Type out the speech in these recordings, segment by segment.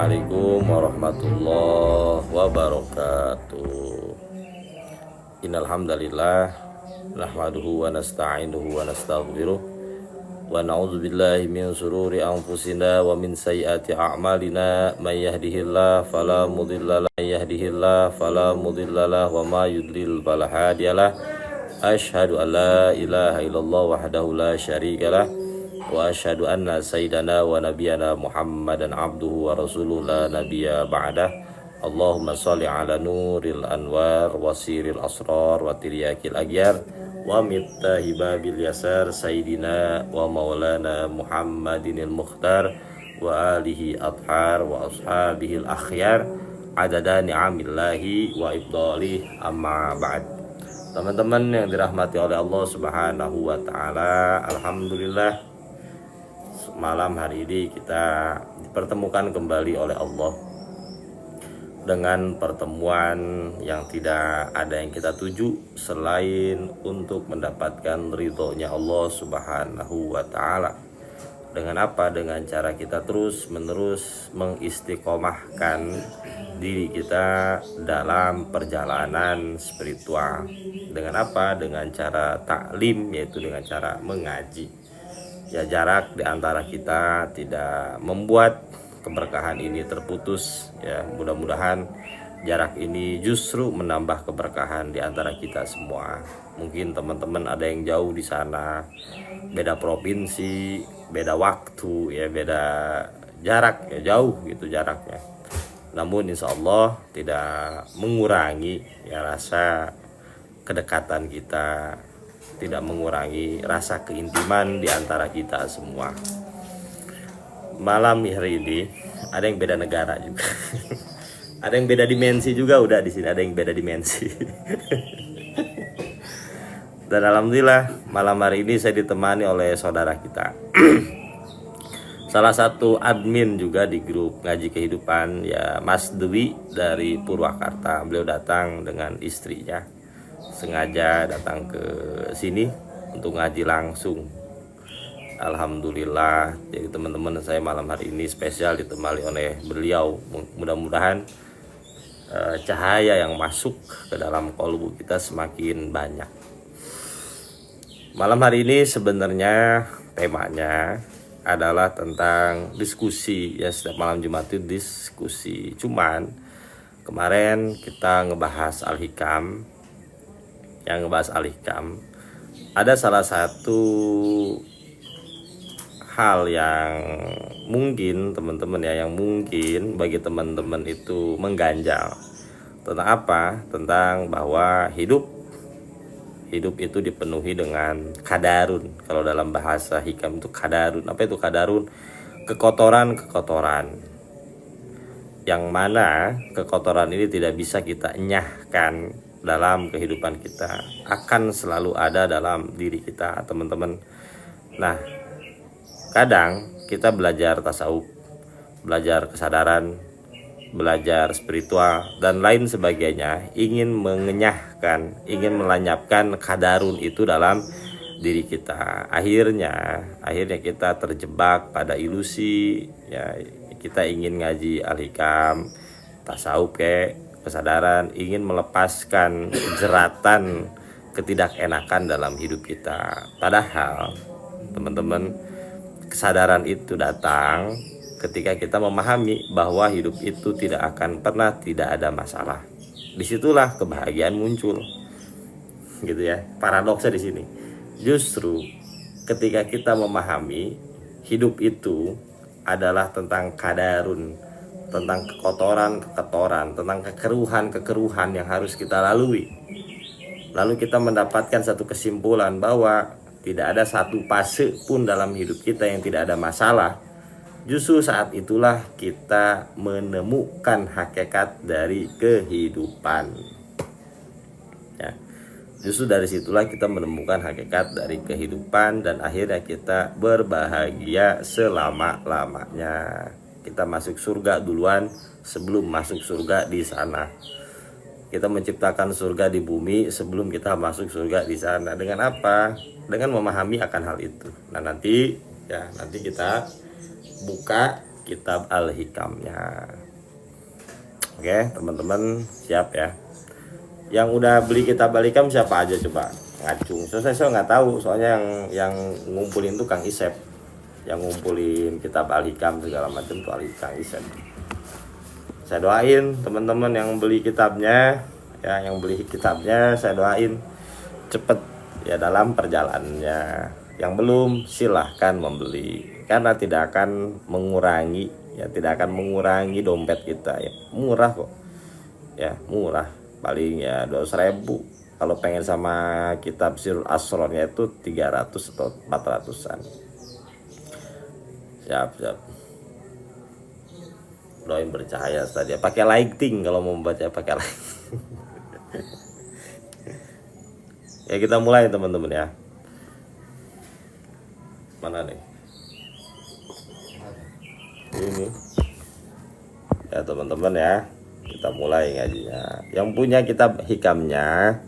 Assalamualaikum warahmatullahi wabarakatuh. Innal hamdalillah nahmaduhu wa nasta'inuhu wa nastaghfiruh wa na'udzu billahi min shururi anfusina wa min sayyiati a'malina may yahdihillahu fala mudhillalah wa may yudlil fala hadiyalah. Asyhadu an la ilaha illallah wahdahu la syarikalah wa asyhadu anna sayyidana wa nabiyana Muhammadan abduhu wa rasuluh la nabiyya ba'dah. Allahumma sholli ala nuril anwar wasiril asrar wa tiryakil aghyar wa mittahi babil yasar sayyidina wa maulana Muhammadinil mukhtar wa alihi athhar wa ashabihil akhyar adada ni'amillahi wa ibdalih, amma ba'd. Teman-teman yang dirahmati oleh Allah Subhanahu wa taala, alhamdulillah malam hari ini kita dipertemukan kembali oleh Allah dengan pertemuan yang tidak ada yang kita tuju selain untuk mendapatkan ridhonya Allah Subhanahu wa taala. Dengan apa? Dengan cara kita terus menerus mengistiqomahkan diri kita dalam perjalanan spiritual. Dengan apa? Dengan cara taklim, yaitu dengan cara mengaji. Ya, jarak di antara kita tidak membuat keberkahan ini terputus. Ya, mudah-mudahan jarak ini justru menambah keberkahan di antara kita semua. Mungkin teman-teman ada yang jauh di sana, beda provinsi, beda waktu, ya beda jarak, ya jauh gitu jaraknya. Namun insya Allah tidak mengurangi ya rasa kedekatan kita, tidak mengurangi rasa keintiman di antara kita semua. Malam hari ini ada yang beda negara juga. Ada yang beda dimensi juga, udah di sini ada yang beda dimensi. Dan alhamdulillah malam hari ini saya ditemani oleh saudara kita. Salah satu admin juga di grup Ngaji Kehidupan, ya Mas Dwi dari Purwakarta. Beliau datang dengan istrinya, sengaja datang ke sini untuk ngaji langsung. Alhamdulillah, jadi teman-teman saya malam hari ini spesial ditemani oleh beliau. Mudah-mudahan cahaya yang masuk ke dalam kolbu kita semakin banyak. Malam hari ini sebenarnya temanya adalah tentang diskusi, ya setiap malam Jumat itu diskusi. Cuman kemarin kita ngebahas Al-Hikam. Yang ngebahas Al-Hikam, ada salah satu hal yang mungkin teman-teman ya, yang mungkin bagi teman-teman itu mengganjal. Tentang apa? Tentang bahwa hidup itu dipenuhi dengan kadarun. Kalau dalam bahasa hikam itu kadarun. Apa itu kadarun? Kekotoran. Yang mana kekotoran ini tidak bisa kita enyahkan dalam kehidupan kita, akan selalu ada dalam diri kita, teman-teman. Nah, kadang kita belajar tasawuf, belajar kesadaran, belajar spiritual dan lain sebagainya, ingin mengenyahkan, ingin melenyapkan kadarun itu dalam diri kita. Akhirnya kita terjebak pada ilusi, ya kita ingin ngaji Al-Hikam, tasawuf kesadaran, ingin melepaskan jeratan ketidakenakan dalam hidup kita. Padahal teman-teman, kesadaran itu datang ketika kita memahami bahwa hidup itu tidak akan pernah tidak ada masalah. Disitulah kebahagiaan muncul, gitu ya. Paradoksnya di sini, justru ketika kita memahami hidup itu adalah tentang kadarun, tentang kekotoran, tentang kekeruhan yang harus kita lalui. Lalu kita mendapatkan satu kesimpulan bahwa tidak ada satu fase pun dalam hidup kita yang tidak ada masalah. Justru saat itulah kita menemukan hakikat dari kehidupan. Ya. Justru dari situlah kita menemukan hakikat dari kehidupan dan akhirnya kita berbahagia selama-lamanya. Kita masuk surga duluan sebelum masuk surga di sana. Kita menciptakan surga di bumi sebelum kita masuk surga di sana. Dengan apa? Dengan memahami akan hal itu. Nah, nanti kita buka kitab Al-Hikamnya. Oke teman-teman, siap ya. Yang udah beli kitab Al-Hikam siapa aja coba ngacung. Saya nggak tahu, soalnya yang ngumpulin tuh Kang Isep, yang ngumpulin kitab Al-Hikam segala macam tuh Kang Isep. Saya doain teman-teman yang beli kitabnya ya, saya doain cepet ya dalam perjalanannya. Yang belum silahkan membeli, karena tidak akan mengurangi dompet kita ya. Murah kok ya, murah, paling ya 200.000. Kalau pengen sama kitab Sirul Asrornya itu 300 atau 400-an. Siap. Doain bercahaya tadi. Pakai lighting kalau mau membaca, pakai lighting. Ya kita mulai teman-teman ya. Mana nih? Ini. Ya teman-teman ya. Kita mulai ngajinya. Yang punya kitab hikamnya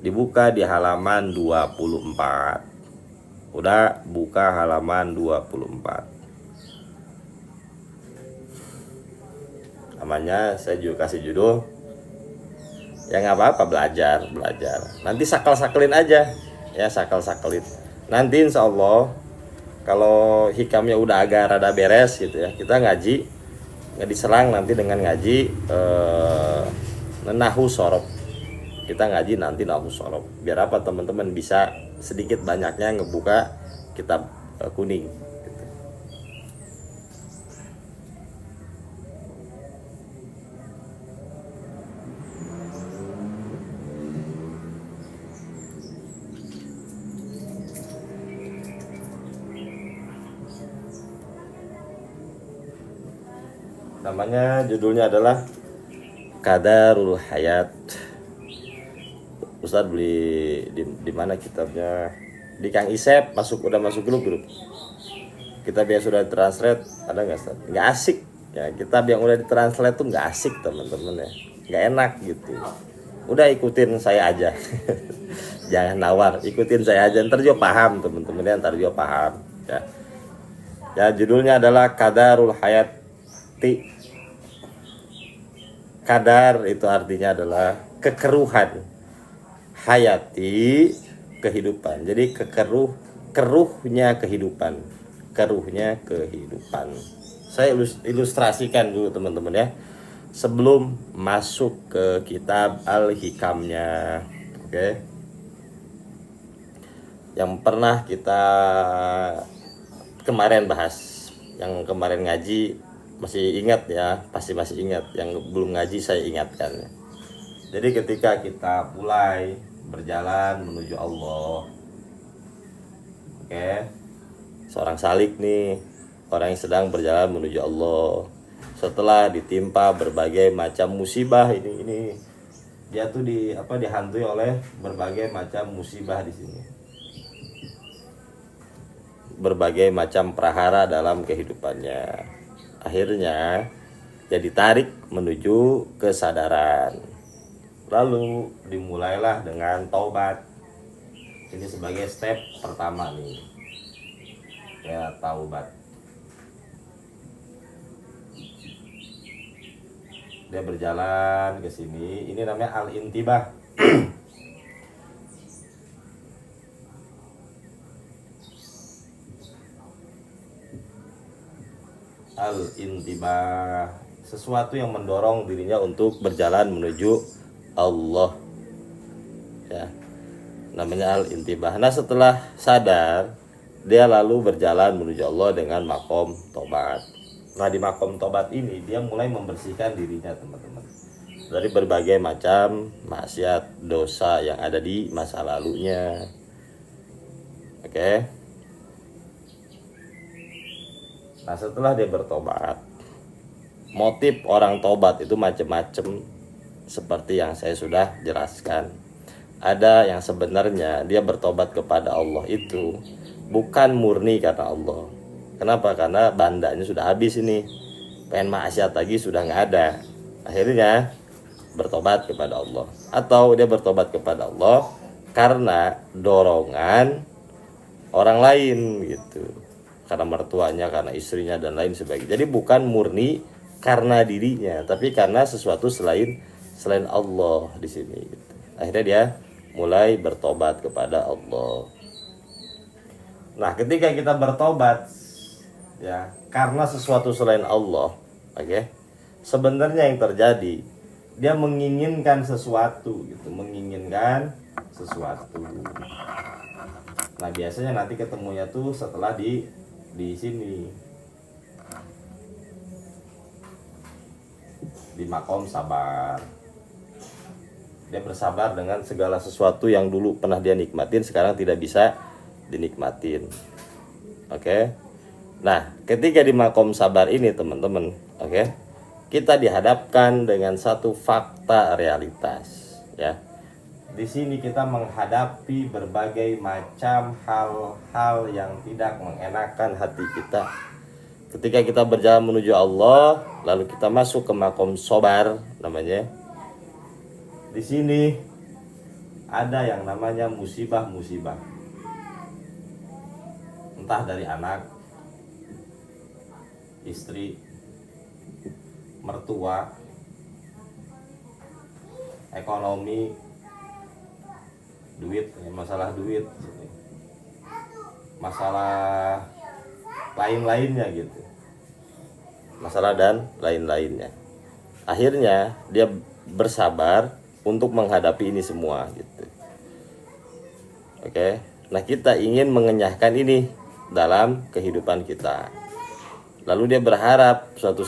dibuka di halaman 24. Udah buka halaman 24. Namanya saya juga kasih judul ya, nggak apa-apa, belajar. Nanti sakelin aja ya, sakelin. Nanti insya Allah kalau hikamnya udah agak rada beres gitu ya, kita ngaji nggak diserang nanti dengan ngaji nahu sorob. Kita ngaji nanti nahu sorob, biar apa teman-teman bisa sedikit banyaknya ngebuka kitab kuning. Namanya, judulnya adalah Qadarul Hayat. Ustadz beli di mana kitabnya? Di Kang Isep. Udah masuk grup. Kitab yang sudah ditranslate ada nggak, Ustadz? Nggak asik ya, kitab yang udah ditranslate tuh nggak asik teman-teman ya, nggak enak gitu. Udah ikutin saya aja. Jangan nawar, ikutin saya aja, ntar juga paham teman-teman ya, ya. Judulnya adalah Qadarul Hayat. Kadar itu artinya adalah kekeruhan, hayati kehidupan. Jadi keruhnya kehidupan. Saya ilustrasikan dulu teman-teman ya, sebelum masuk ke kitab Al-Hikamnya. Oke. Yang pernah kita kemarin bahas, yang kemarin ngaji masih ingat ya, pasti masih ingat. Yang belum ngaji saya ingatkan. Jadi ketika kita mulai berjalan menuju Allah, oke, seorang salik nih, orang yang sedang berjalan menuju Allah, setelah ditimpa berbagai macam musibah, ini dia tuh dihantui oleh berbagai macam musibah di sini, berbagai macam prahara dalam kehidupannya. Akhirnya dia ditarik menuju kesadaran. Lalu dimulailah dengan taubat. Ini sebagai step pertama nih. Ya, taubat. Dia berjalan ke sini. Ini namanya al-intibah. Al-intibah, sesuatu yang mendorong dirinya untuk berjalan menuju Allah ya, namanya al-intibah. Nah setelah sadar, dia lalu berjalan menuju Allah dengan makom tobat. Nah di makom tobat ini dia mulai membersihkan dirinya teman-teman dari berbagai macam maksiat, dosa yang ada di masa lalunya. Oke. Nah setelah dia bertobat, motif orang tobat itu macam-macam, seperti yang saya sudah jelaskan. Ada yang sebenarnya dia bertobat kepada Allah itu bukan murni karena Allah. Kenapa? Karena bandanya sudah habis ini, pengen maksiat lagi sudah nggak ada. Akhirnya bertobat kepada Allah. Atau dia bertobat kepada Allah karena dorongan orang lain gitu. karena mertuanya, karena istrinya dan lain sebagainya. Jadi bukan murni karena dirinya, tapi karena sesuatu selain Allah di sini gitu. Akhirnya dia mulai bertobat kepada Allah. Nah, ketika kita bertobat ya karena sesuatu selain Allah, oke, sebenarnya yang terjadi dia menginginkan sesuatu gitu, menginginkan sesuatu. Nah, biasanya nanti ketemunya tuh setelah di sini, di makom sabar. Dia bersabar dengan segala sesuatu yang dulu pernah dia nikmatin, sekarang tidak bisa dinikmatin. Oke. Nah, ketika di makom sabar ini teman-teman, oke, kita dihadapkan dengan satu fakta realitas ya. Di sini kita menghadapi berbagai macam hal-hal yang tidak mengenakan hati kita. Ketika kita berjalan menuju Allah, lalu kita masuk ke makom sabar namanya. Di sini ada yang namanya musibah-musibah. Entah dari anak, istri, mertua, ekonomi, duit, masalah duit, masalah lain-lainnya gitu, masalah dan lain-lainnya. Akhirnya dia bersabar untuk menghadapi ini semua gitu. Oke. Nah, kita ingin mengenyahkan ini dalam kehidupan kita. Lalu dia berharap suatu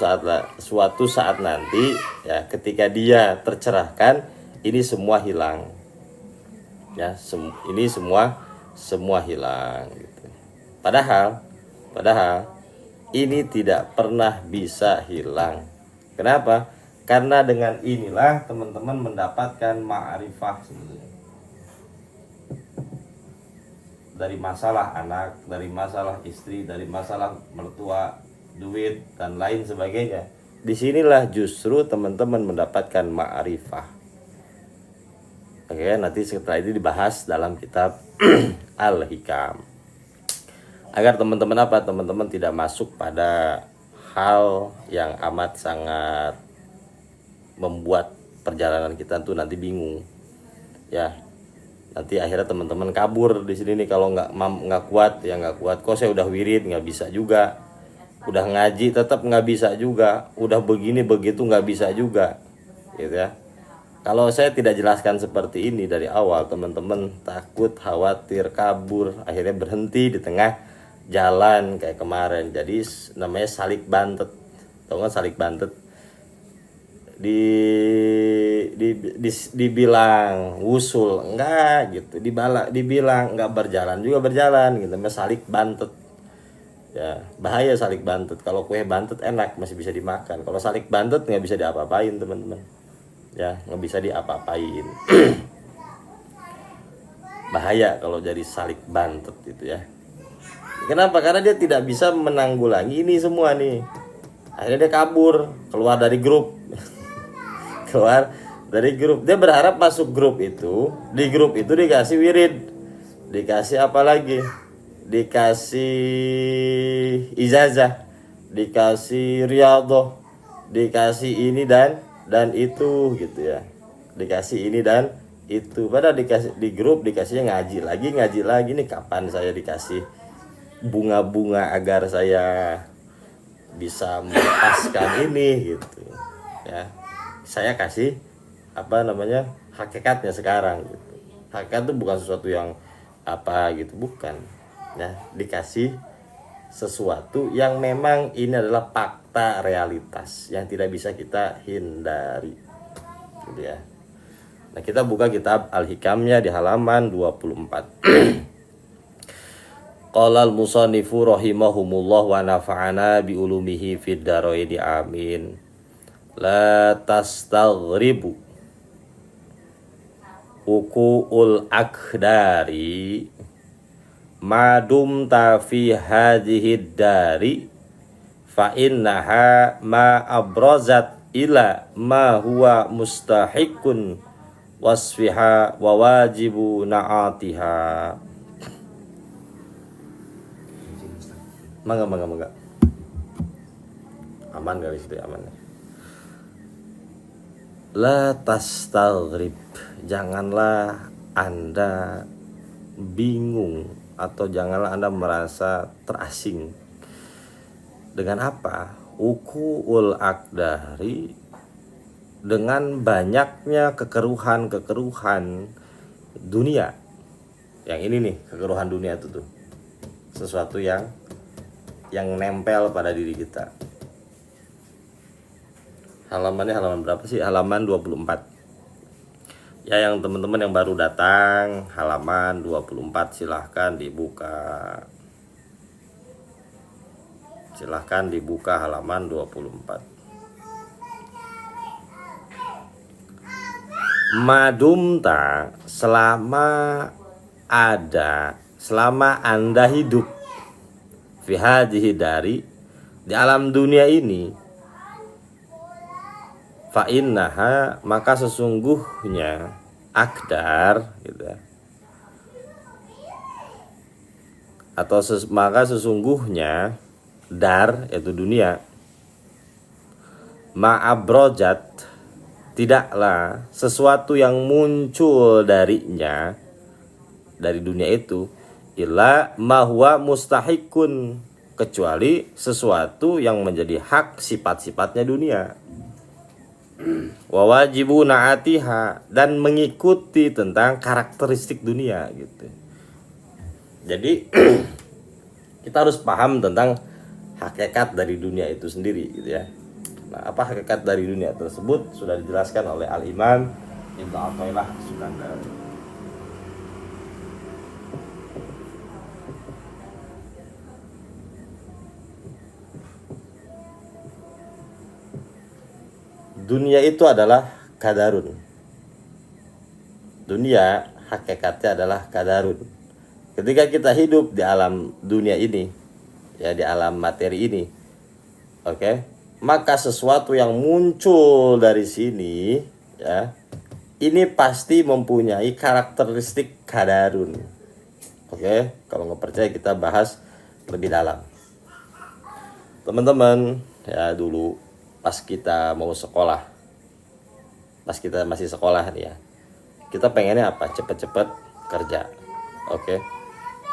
saat nanti ya, ketika dia tercerahkan, ini semua hilang. Ya, ini semua hilang gitu. Padahal ini tidak pernah bisa hilang. Kenapa? Karena dengan inilah teman-teman mendapatkan ma'rifah sebenarnya. Dari masalah anak, dari masalah istri, dari masalah mertua, duit dan lain sebagainya. Disinilah justru teman-teman mendapatkan ma'rifah. Oke, nanti setelah ini dibahas dalam kitab Al-Hikam. Agar teman-teman tidak masuk pada hal yang amat sangat membuat perjalanan kita tuh nanti bingung ya. Nanti akhirnya teman-teman kabur di sini nih, kalau nggak kuat ya nggak kuat. Kok saya udah wirid nggak bisa juga, udah ngaji tetap nggak bisa juga, udah begini begitu nggak bisa juga gitu ya. Kalau saya tidak jelaskan seperti ini dari awal, teman-teman takut, khawatir, kabur, akhirnya berhenti di tengah jalan kayak kemarin. Jadi namanya salik bantet. Tahu nggak salik bantet? Dibilang wusul enggak gitu, dibilang enggak berjalan juga berjalan gitu, namanya salik bantet ya. Bahaya salik bantet. Kalau kue bantet enak, masih bisa dimakan. Kalau salik bantet nggak bisa diapa-apain teman-teman ya, nggak bisa diapa-apain. Bahaya kalau jadi salik bantet itu ya. Kenapa? Karena dia tidak bisa menanggulangi ini semua nih. Akhirnya dia kabur, keluar dari grup. Keluar dari grup. Dia berharap masuk grup itu. Di grup itu dikasih wirid, dikasih apa lagi, dikasih ijazah, dikasih riyadhah, dikasih ini dan itu gitu ya. Dikasih ini dan itu. Padahal dikasih di grup dikasihnya ngaji lagi. Nih kapan saya dikasih bunga-bunga agar saya bisa melepaskan ini gitu ya. Saya kasih hakikatnya sekarang gitu. Hakikat itu bukan sesuatu yang apa gitu, bukan ya. Dikasih sesuatu yang memang ini adalah fakta realitas yang tidak bisa kita hindari gitu ya. Nah, kita buka kitab Al-Hikamnya di halaman 24. Qala al-musannifu rahimahumullah wa nafa'ana bi ulumihi fid dharaini amin. La tastaghribu uqul akdari madum ta fi hadhihi dari fa innaha ma abrazat ila ma huwa mustahiqun wasfiha wa wajibu na'atiha. Mangga. Aman kali situ, aman. La tastaghrib, janganlah Anda bingung atau janganlah Anda merasa terasing. Dengan apa? Ukuul akdari, dengan banyaknya kekeruhan dunia. Yang ini nih, kekeruhan dunia itu tuh sesuatu yang nempel pada diri kita. Halamannya halaman berapa sih? Halaman 24. Ya, yang teman-teman yang baru datang, halaman 24 silahkan dibuka. Silahkan dibuka halaman 24. Madumta, selama Anda hidup, fi hadhihi dari, di alam dunia ini, fa innaha, maka sesungguhnya akdar gitu ya. Atau maka sesungguhnya dar, yaitu dunia, ma'abrojat, tidaklah sesuatu yang muncul darinya, dari dunia itu, illa mahwa mustahikun, kecuali sesuatu yang menjadi hak sifat-sifatnya dunia. Wa wajibu na'atiha, dan mengikuti tentang karakteristik dunia gitu. Jadi kita harus paham tentang hakikat dari dunia itu sendiri gitu ya. Nah, apa hakikat dari dunia tersebut sudah dijelaskan oleh Al-Imam Ibnu Athaillah Sukandar. Dunia itu adalah kadarun. Dunia hakikatnya adalah kadarun. Ketika kita hidup di alam dunia ini, ya di alam materi ini, oke, maka sesuatu yang muncul dari sini, ya, ini pasti mempunyai karakteristik kadarun. Oke, kalau nggak percaya kita bahas lebih dalam. Teman-teman, ya dulu pas kita mau sekolah, pas kita masih sekolah nih ya, kita pengennya apa? Cepet-cepet kerja. Oke.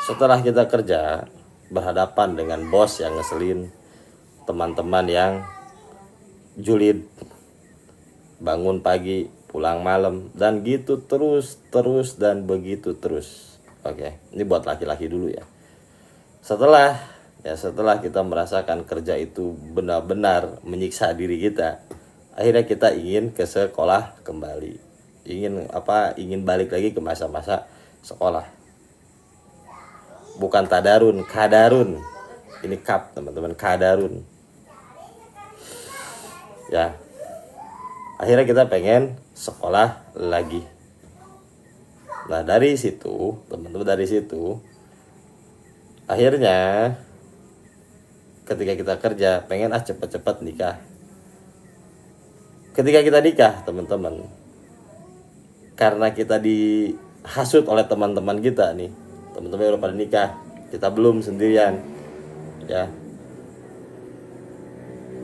Setelah kita kerja, berhadapan dengan bos yang ngeselin, teman-teman yang julid, bangun pagi, pulang malam, dan gitu terus dan begitu terus. Oke, ini buat laki-laki dulu ya. Setelah kita merasakan kerja itu benar-benar menyiksa diri kita, akhirnya kita ingin ke sekolah kembali. Ingin balik lagi ke masa-masa sekolah. Bukan tadarun, kadarun. Ini kap, teman-teman, kadarun. Ya. Akhirnya kita pengen sekolah lagi. Nah, dari situ, teman-teman, akhirnya ketika kita kerja pengen cepet-cepet nikah. Ketika kita nikah, teman-teman, karena kita dihasut oleh teman-teman kita nih, teman-teman udah pada nikah, kita belum sendirian, ya,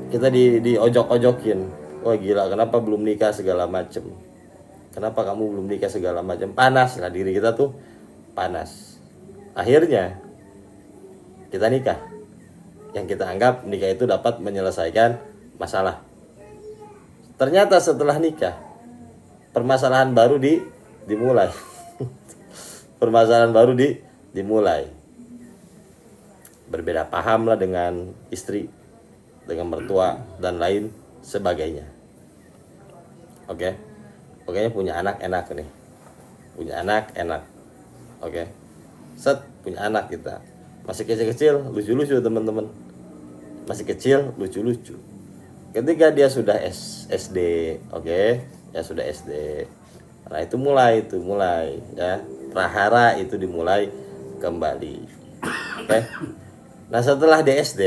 kita diojok-ojokin, wah gila, kenapa belum nikah segala macem, kenapa kamu belum nikah segala macem, panas lah diri kita tuh, panas. Akhirnya kita nikah, yang kita anggap nikah itu dapat menyelesaikan masalah. Ternyata setelah nikah, permasalahan baru dimulai. Permasalahan baru dimulai. Berbeda paham lah dengan istri, dengan mertua, dan lain sebagainya. Oke. Pokoknya punya anak enak nih. Punya anak enak. Oke. Punya anak kita. Masih kecil-kecil, lucu-lucu teman-teman. Masih kecil, lucu-lucu. Ketika dia sudah SD, oke, ya sudah SD. Nah, itu mulai ya. Prahara itu dimulai kembali. Oke. Nah, setelah di SD,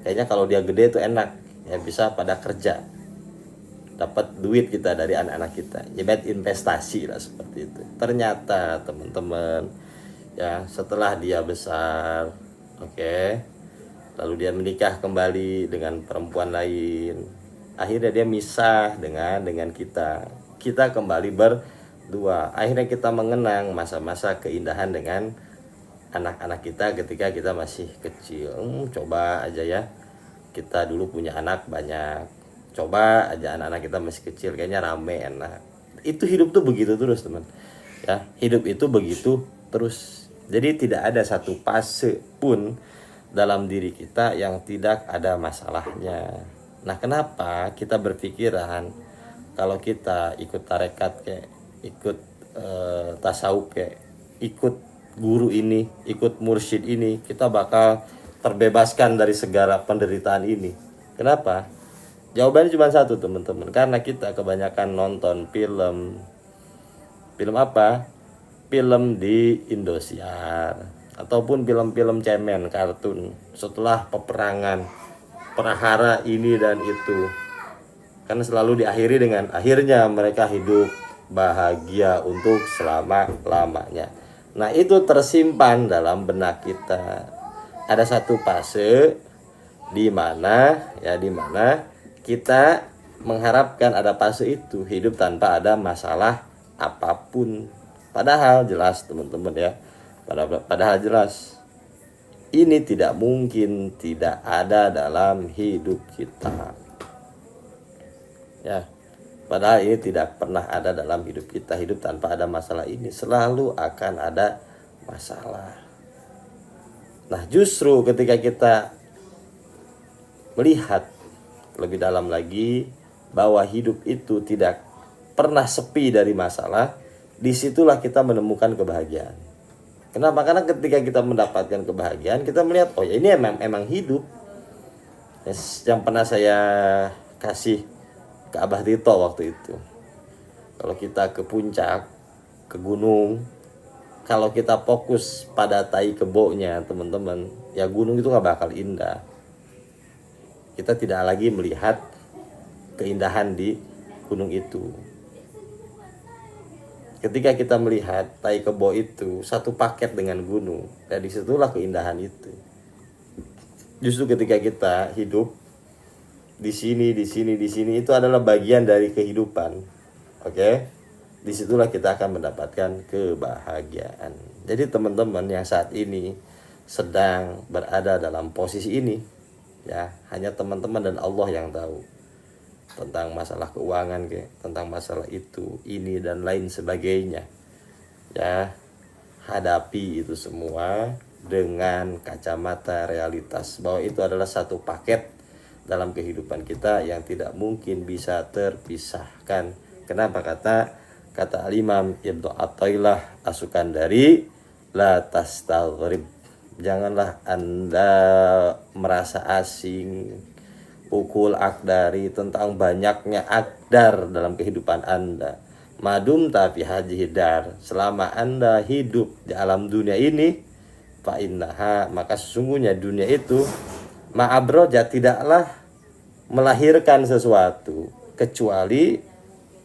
kayaknya kalau dia gede itu enak, ya bisa pada kerja. Dapat duit kita dari anak-anak kita. Jadi investasi lah seperti itu. Ternyata teman-teman, ya setelah dia besar, Oke. Lalu dia menikah kembali dengan perempuan lain. Akhirnya dia misah dengan kita kembali berdua. Akhirnya kita mengenang masa-masa keindahan dengan anak-anak kita ketika kita masih kecil. Coba aja ya, kita dulu punya anak banyak. Coba aja anak-anak kita masih kecil, kayaknya rame, enak. Itu hidup tuh begitu terus, teman. Ya, hidup itu begitu terus. Jadi tidak ada satu fase pun dalam diri kita yang tidak ada masalahnya. Nah, kenapa kita berpikiran kalau kita ikut tarekat kayak ikut tasawuf kayak ikut guru ini, ikut mursyid ini, kita bakal terbebaskan dari segala penderitaan ini. Kenapa? Jawabannya cuma satu, teman-teman. Karena kita kebanyakan nonton film. Film apa? Film di Indosiar ataupun film-film cemen, kartun. Setelah peperangan, perahara ini dan itu, kan selalu diakhiri dengan akhirnya mereka hidup bahagia untuk selama-lamanya. Nah, itu tersimpan dalam benak kita. Ada satu fase di mana kita mengharapkan ada fase itu, hidup tanpa ada masalah apapun. Padahal jelas, teman-teman ya. Padahal jelas ini tidak mungkin tidak ada dalam hidup kita. Ya. Padahal ini tidak pernah ada dalam hidup kita. Hidup tanpa ada masalah ini selalu akan ada masalah. Nah, justru ketika kita melihat lebih dalam lagi bahwa hidup itu tidak pernah sepi dari masalah, disitulah kita menemukan kebahagiaan. Kenapa? Karena ketika kita mendapatkan kebahagiaan, kita melihat, oh ya ini emang hidup. Yang pernah saya kasih ke Abah Tito waktu itu, kalau kita ke puncak, ke gunung, kalau kita fokus pada tai kebo-nya, teman-teman, ya gunung itu gak bakal indah. Kita tidak lagi melihat keindahan di gunung itu. Ketika kita melihat tai kebo itu satu paket dengan gunung, dan disitulah keindahan itu. Justru ketika kita hidup di sini itu adalah bagian dari kehidupan. Oke? Disitulah kita akan mendapatkan kebahagiaan. Jadi teman-teman yang saat ini sedang berada dalam posisi ini, ya hanya teman-teman dan Allah yang tahu tentang masalah keuangan, tentang masalah itu, ini dan lain sebagainya. Ya, hadapi itu semua dengan kacamata realitas bahwa itu adalah satu paket dalam kehidupan kita yang tidak mungkin bisa terpisahkan. Kenapa? Kata Al-Imam Ibnu Athaillah As-Sukandari, la tastaghrib, janganlah Anda merasa asing, pukul akdari, tentang banyaknya akdar dalam kehidupan Anda. Madum tapi haji dar, selama Anda hidup di alam dunia ini, fa innaha, maka sesungguhnya dunia itu ma'abroja, tidaklah melahirkan sesuatu kecuali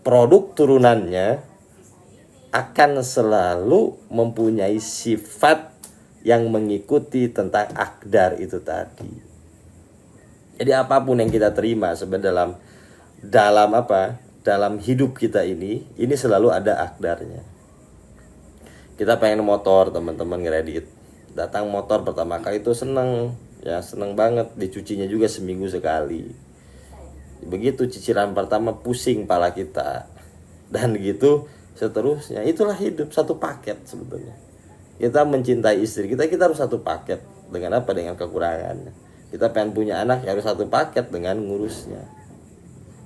produk turunannya akan selalu mempunyai sifat yang mengikuti tentang akdar itu tadi. Jadi apapun yang kita terima sebenarnya dalam hidup kita ini selalu ada akdarnya. Kita pengen motor, teman-teman, ngeredit, datang motor pertama kali itu seneng banget, dicucinya juga seminggu sekali. Begitu cicilan pertama pusing pala kita, dan gitu seterusnya. Itulah hidup, satu paket sebetulnya. Kita mencintai istri kita harus satu paket. Dengan apa? Dengan kekurangannya. Kita pengen punya anak, ya harus satu paket dengan ngurusnya.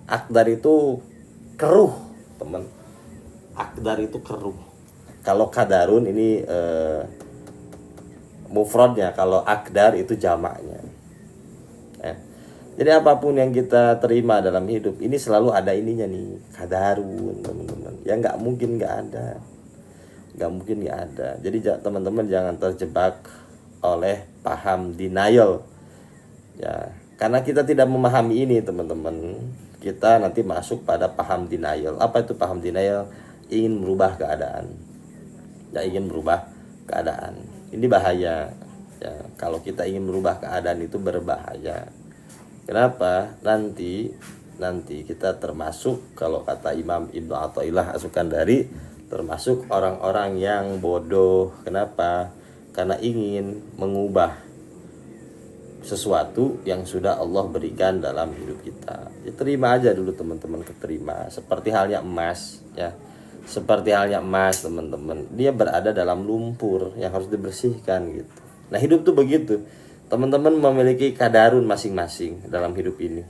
Akdar itu keruh, teman. Akdar itu keruh. Kalau kadarun ini mufradnya, kalau akdar itu jamaknya. Jadi apapun yang kita terima dalam hidup ini selalu ada ininya nih, kadarun, teman-teman. Ya nggak mungkin nggak ada. Jadi teman-teman jangan terjebak oleh paham denial. Ya, karena kita tidak memahami ini, teman-teman, kita nanti masuk pada paham denial. Apa itu paham denial? Ingin merubah keadaan. Ya, ingin merubah keadaan. Ini bahaya. Ya, kalau kita ingin merubah keadaan itu berbahaya. Kenapa? Nanti kita termasuk, kalau kata Imam Ibnu Athaillah As-Sukandari, termasuk orang-orang yang bodoh. Kenapa? Karena ingin mengubah sesuatu yang sudah Allah berikan dalam hidup kita. Ya, terima aja dulu teman-teman, keterima. Seperti halnya emas, ya. Seperti halnya emas, teman-teman. Dia berada dalam lumpur yang harus dibersihkan gitu. Nah, hidup tuh begitu. Teman-teman memiliki kadarun masing-masing dalam hidup ini.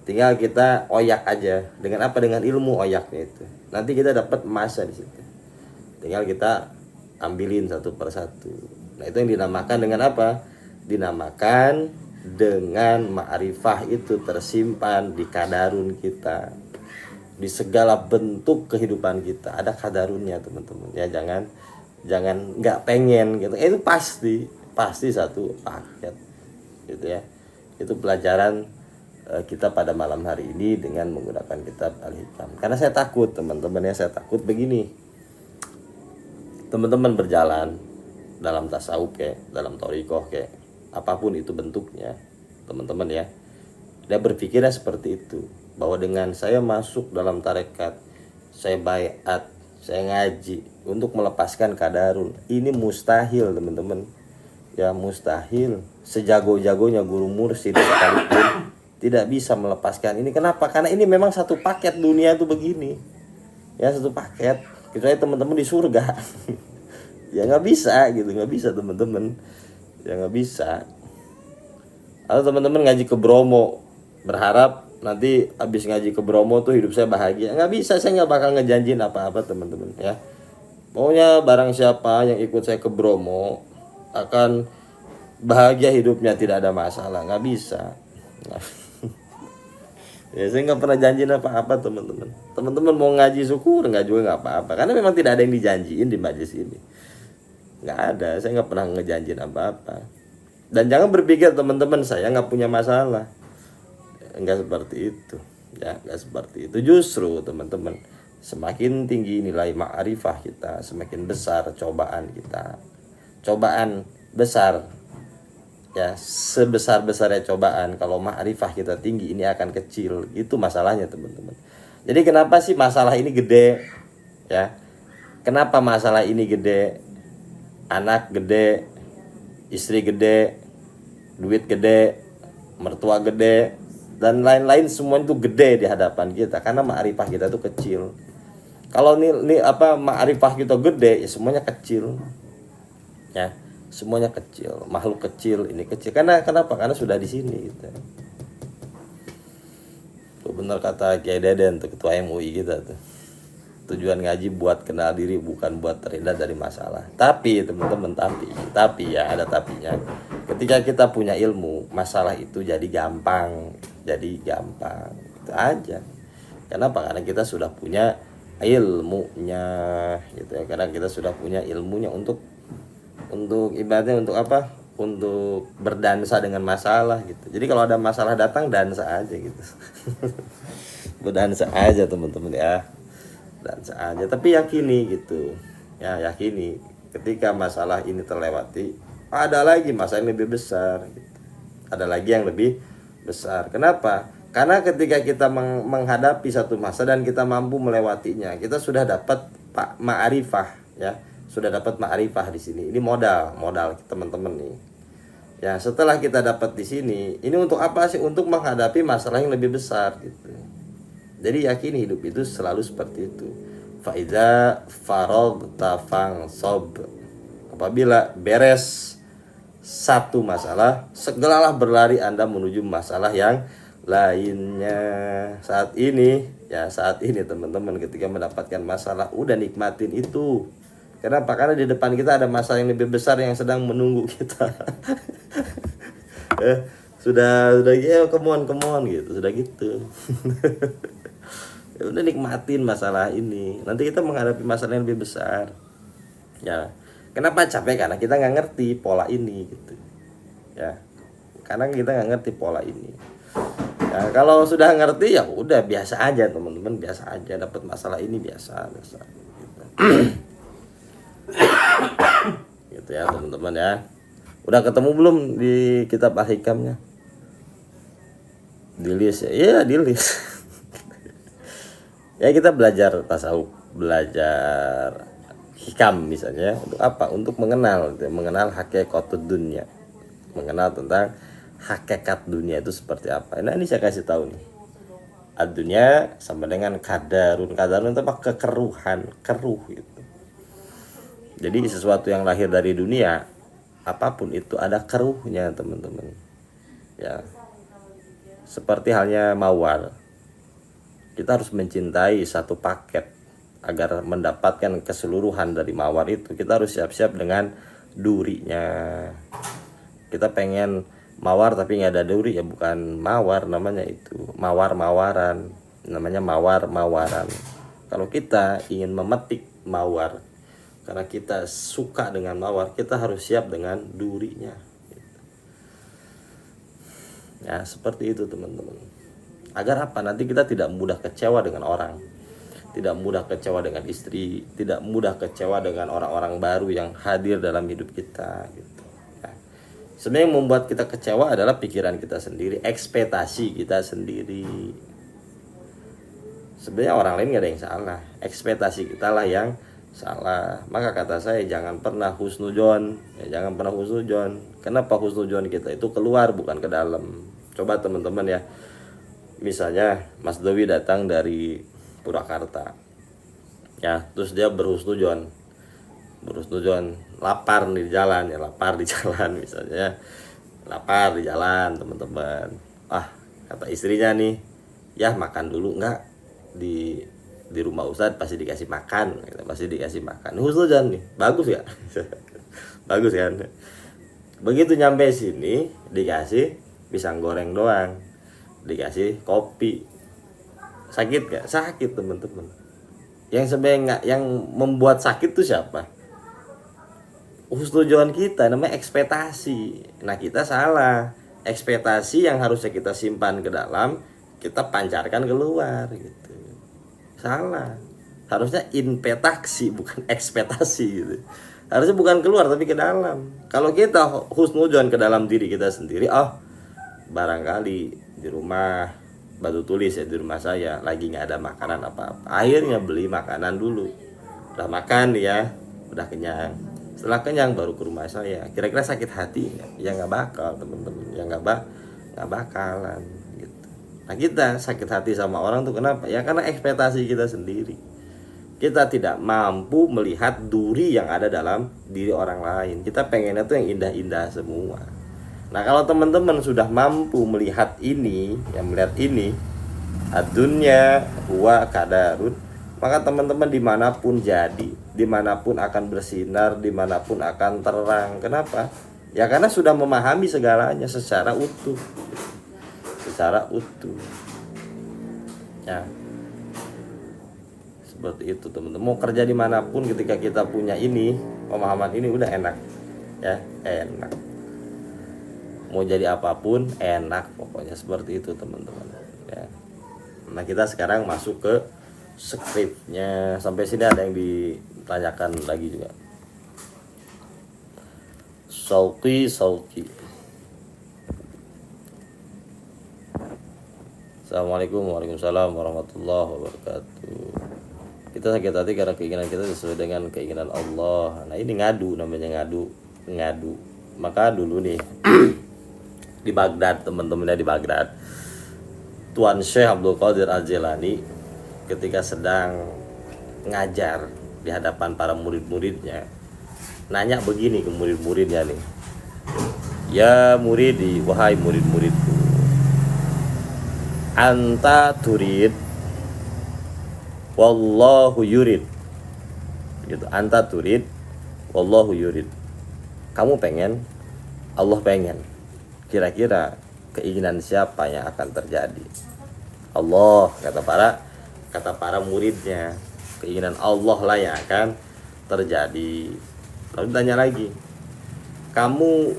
Tinggal kita oyak aja. Dengan apa? Dengan ilmu oyaknya itu. Nanti kita dapat emasnya di situ. Tinggal kita ambilin satu persatu. Nah, itu yang dinamakan dengan apa? Dinamakan dengan ma'rifah itu tersimpan di kadarun kita. Di segala bentuk kehidupan kita ada kadarunnya, teman-teman. Ya, jangan nggak pengen gitu. Itu pasti satu paket gitu ya. Itu pelajaran kita pada malam hari ini dengan menggunakan kitab Al-Hikam. Karena saya takut, teman-teman ya, saya takut begini. Teman-teman berjalan dalam tasawuf kayak, dalam thariqah kayak, apapun itu bentuknya, teman-teman ya. Dia berpikirnya seperti itu, bahwa dengan saya masuk dalam tarekat, saya baiat, saya ngaji untuk melepaskan kadarun, ini mustahil, teman-teman. Ya, mustahil. Sejago-jagonya guru mursyid sekalipun tidak bisa melepaskan ini. Kenapa? Karena ini memang satu paket, dunia itu begini. Ya, satu paket. Kecuali teman-teman di surga. Ya nggak bisa gitu, nggak bisa teman-teman. Ya nggak bisa. Atau teman-teman ngaji ke Bromo, berharap nanti habis ngaji ke Bromo tuh hidup saya bahagia. Nggak bisa, saya nggak bakal ngejanjiin apa-apa, teman-teman ya. Pokoknya barang siapa yang ikut saya ke Bromo akan bahagia hidupnya, tidak ada masalah. Nggak bisa. Ya, saya nggak pernah janjiin apa-apa, teman-teman. Teman-teman mau ngaji syukur, nggak juga nggak apa-apa. Karena memang tidak ada yang dijanjiin di majelis ini. Nggak ada, saya nggak pernah ngejanjiin apa-apa. Dan jangan berpikir teman-teman saya nggak punya masalah. Nggak seperti itu. Ya, nggak seperti itu. Justru teman-teman, semakin tinggi nilai ma'rifah kita, semakin besar cobaan kita. Cobaan besar. Ya, sebesar-besarnya cobaan, kalau ma'rifah kita tinggi, ini akan kecil. Itu masalahnya, teman-teman. Jadi kenapa sih masalah ini gede? Ya. Kenapa masalah ini gede? Anak gede, istri gede, duit gede, mertua gede, dan lain-lain, semua itu gede di hadapan kita karena ma'rifah kita itu kecil. Kalau ma'rifah kita gede, ya semuanya kecil. Ya. Semuanya kecil, makhluk kecil, ini kecil. Kenapa? Karena sudah di sini gitu. Tuh benar kata Kiai Deden, tuh ketua MUI kita tuh. Tujuan ngaji buat kenal diri, bukan buat terhindar dari masalah. Tapi teman-teman, tapi ya ada tapinya. Ketika kita punya ilmu, masalah itu jadi gampang. Itu aja. Kenapa? Karena kita sudah punya ilmunya gitu ya. Karena kita sudah punya ilmunya untuk ibaratnya untuk apa? Untuk berdansa dengan masalah gitu. Jadi kalau ada masalah datang, dansa aja gitu. Berdansa aja, teman-teman ya. Dansa aja, tapi yakini gitu. Ya, yakini ketika masalah ini terlewati, ada lagi masalah yang lebih besar gitu. Ada lagi yang lebih besar. Kenapa? Karena ketika kita menghadapi satu masa dan kita mampu melewatinya, kita sudah dapat ma'rifah ya. Sudah dapat ma'rifah di sini. Ini modal teman-teman nih. Ya, setelah kita dapat di sini, ini untuk apa sih? Untuk menghadapi masalah yang lebih besar gitu. Jadi yakini hidup itu selalu seperti itu. Fa idza faragta fansab. Apabila beres satu masalah, segeralah berlari Anda menuju masalah yang lainnya. Saat ini teman-teman, ketika mendapatkan masalah, udah nikmatin itu. Kenapa? Karena di depan kita ada masalah yang lebih besar yang sedang menunggu kita. Sudah ya, come on gitu, sudah gitu. Ya udah, nikmatin masalah ini. Nanti kita menghadapi masalah yang lebih besar. Ya. Kenapa capek? Karena kita nggak ngerti pola ini gitu. Ya. Karena kita nggak ngerti pola ini. Ya, kalau sudah ngerti ya udah biasa aja, teman-teman, biasa aja. Dapat masalah ini biasa gitu. Gitu ya, teman-teman ya. Udah ketemu belum di kitab Al-Hikamnya? Di list ya? Iya di list. Ya kita belajar tasawuf, belajar hikam misalnya untuk apa? Untuk mengenal hakikat dunia, mengenal tentang hakikat dunia itu seperti apa. Nah ini saya kasih tahu nih, dunia sama dengan kadarun itu apa? Kekeruhan, keruh gitu. Jadi sesuatu yang lahir dari dunia apapun itu ada keruhnya teman-teman ya. Seperti halnya mawar, kita harus mencintai satu paket. Agar mendapatkan keseluruhan dari mawar itu, kita harus siap-siap dengan durinya. Kita pengen mawar tapi nggak ada duri, ya bukan mawar namanya, itu mawar-mawaran, namanya mawar-mawaran. Kalau kita ingin memetik mawar karena kita suka dengan mawar, kita harus siap dengan durinya. Ya seperti itu teman-teman. Agar apa? Nanti kita tidak mudah kecewa dengan orang, tidak mudah kecewa dengan istri, tidak mudah kecewa dengan orang-orang baru yang hadir dalam hidup kita gitu. Nah, sebenarnya yang membuat kita kecewa adalah pikiran kita sendiri, ekspektasi kita sendiri. Sebenarnya orang lain gak ada yang salah, ekspektasi kita lah yang salah. Maka kata saya jangan pernah husnudzon, ya, jangan pernah husnudzon. Kenapa husnudzon kita itu keluar bukan ke dalam? Coba teman-teman ya, misalnya Mas Dewi datang dari Purwakarta, ya, terus dia berhusnudzon, lapar di jalan, ya lapar di jalan misalnya, lapar di jalan teman-teman. Kata istrinya nih, ya makan dulu, enggak di rumah Ustadz pasti dikasih makan, pasti dikasih makan. Husnudzon nih, bagus ya, bagus kan? Begitu nyampe sini dikasih pisang goreng doang, dikasih kopi. Sakit gak? Sakit teman-teman. Yang sebenarnya yang membuat sakit tuh siapa? Husnudzon kita, namanya ekspektasi. Nah kita salah. Ekspektasi yang harusnya kita simpan ke dalam, kita pancarkan keluar gitu. Salah. Harusnya impetaksi bukan ekspektasi gitu. Harusnya bukan keluar tapi ke dalam. Kalau kita husnudzon ke dalam diri kita sendiri, barangkali di rumah batu tulis ya, di rumah saya lagi nggak ada makanan apa-apa, akhirnya beli makanan dulu. Udah makan ya, udah kenyang, setelah kenyang baru ke rumah saya. Kira-kira sakit hati nggak? Ya nggak bakal teman-teman, ya nggak bakalan gitu. Nah kita sakit hati sama orang tuh kenapa? Ya karena ekspektasi kita sendiri. Kita tidak mampu melihat duri yang ada dalam diri orang lain. Kita pengennya tuh yang indah-indah semua. Nah kalau teman-teman sudah mampu melihat ini, adunya huwa kadarun, maka teman-teman dimanapun jadi, dimanapun akan bersinar, dimanapun akan terang. Kenapa? Ya karena sudah memahami segalanya secara utuh, ya seperti itu teman-teman. Mau kerja dimanapun, ketika kita punya ini, pemahaman ini, udah enak, ya enak. Mau jadi apapun enak, pokoknya seperti itu teman-teman ya. Nah kita sekarang masuk ke skripnya. Sampai sini ada yang ditanyakan lagi juga. Sauki. Assalamualaikum warahmatullahi wabarakatuh. Kita sakit hati karena keinginan kita sesuai dengan keinginan Allah. Nah ini ngadu, namanya ngadu. Maka dulu nih di Baghdad, teman-temannya di Baghdad, Tuan Syekh Abdul Qadir Al-Jilani ketika sedang ngajar di hadapan para murid-muridnya, nanya begini ke murid-muridnya nih, ya muridi, wahai murid-muridku, anta turid wallahu yurid gitu. Anta turid wallahu yurid, kamu pengen, Allah pengen. Kira-kira keinginan siapa yang akan terjadi? Allah, kata para muridnya. Keinginan Allah lah yang akan terjadi. Lalu ditanya lagi, kamu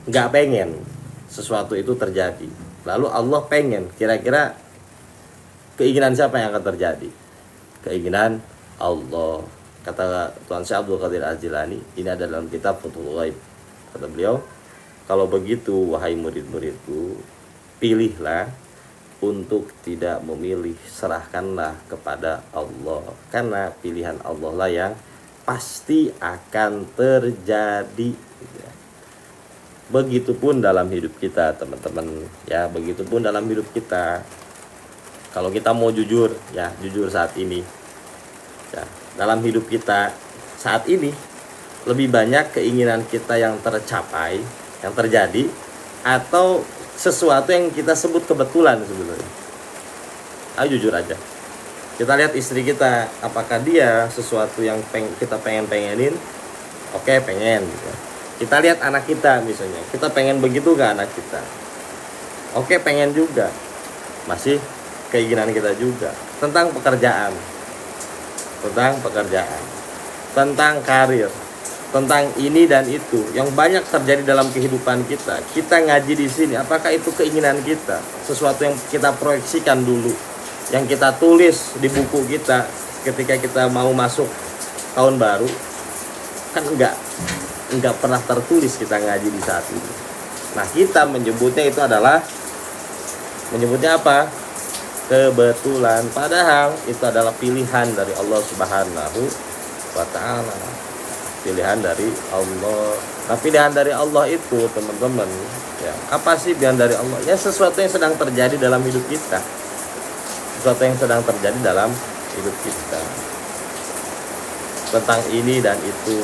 gak pengen sesuatu itu terjadi, lalu Allah pengen, kira-kira keinginan siapa yang akan terjadi? Keinginan Allah. Kata Tuan Syekh Abdul Qadir Al-Jilani, ini ada dalam kitab Futhul Ghaib. Kata beliau, Kalau begitu, wahai murid-muridku, pilihlah untuk tidak memilih, serahkanlah kepada Allah, karena pilihan Allah lah yang pasti akan terjadi. Begitupun dalam hidup kita, teman-teman ya, begitupun dalam hidup kita. Kalau kita mau jujur ya, jujur saat ini ya, dalam hidup kita saat ini lebih banyak keinginan kita yang tercapai, yang terjadi, atau sesuatu yang kita sebut kebetulan sebenarnya. Ayo jujur aja, kita lihat istri kita, apakah dia sesuatu yang kita pengenin? Oke, pengen gitu. Kita lihat anak kita misalnya, kita pengen begitu ke anak kita? Oke, pengen juga. Masih keinginan kita juga. Tentang pekerjaan, tentang karir, tentang ini dan itu yang banyak terjadi dalam kehidupan kita. Kita ngaji di sini, apakah itu keinginan kita? Sesuatu yang kita proyeksikan dulu, yang kita tulis di buku kita ketika kita mau masuk tahun baru, kan enggak pernah tertulis kita ngaji di saat ini. Nah, kita menyebutnya apa? Kebetulan, padahal itu adalah pilihan dari Allah Subhanahu wa ta'ala. Pilihan dari Allah. Nah, pilihan dari Allah itu, teman-teman ya, apa sih pilihan dari Allah? Ya, sesuatu yang sedang terjadi dalam hidup kita. Tentang ini dan itu,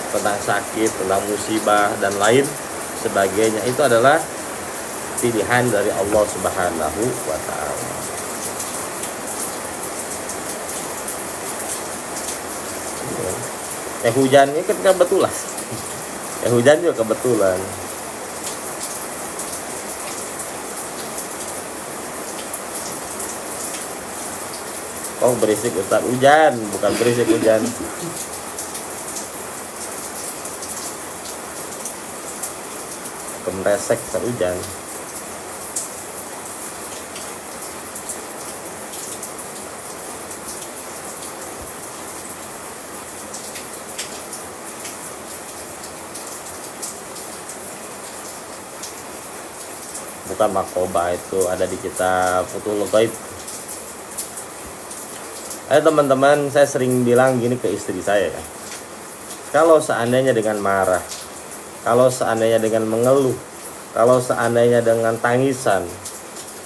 tentang sakit, tentang musibah dan lain sebagainya, itu adalah pilihan dari Allah Subhanahu wa ta'ala. Ya, hujan ini kan kebetulan. Ya, hujan juga kebetulan. Oh, berisik Ustaz, hujan, bukan berisik hujan. Kemresek Ustaz, hujan. Bukan makoba, itu ada di kitab Futhul Ghaib. Teman-teman, saya sering bilang gini ke istri saya ya. Kalau seandainya dengan marah, kalau seandainya dengan mengeluh, kalau seandainya dengan tangisan,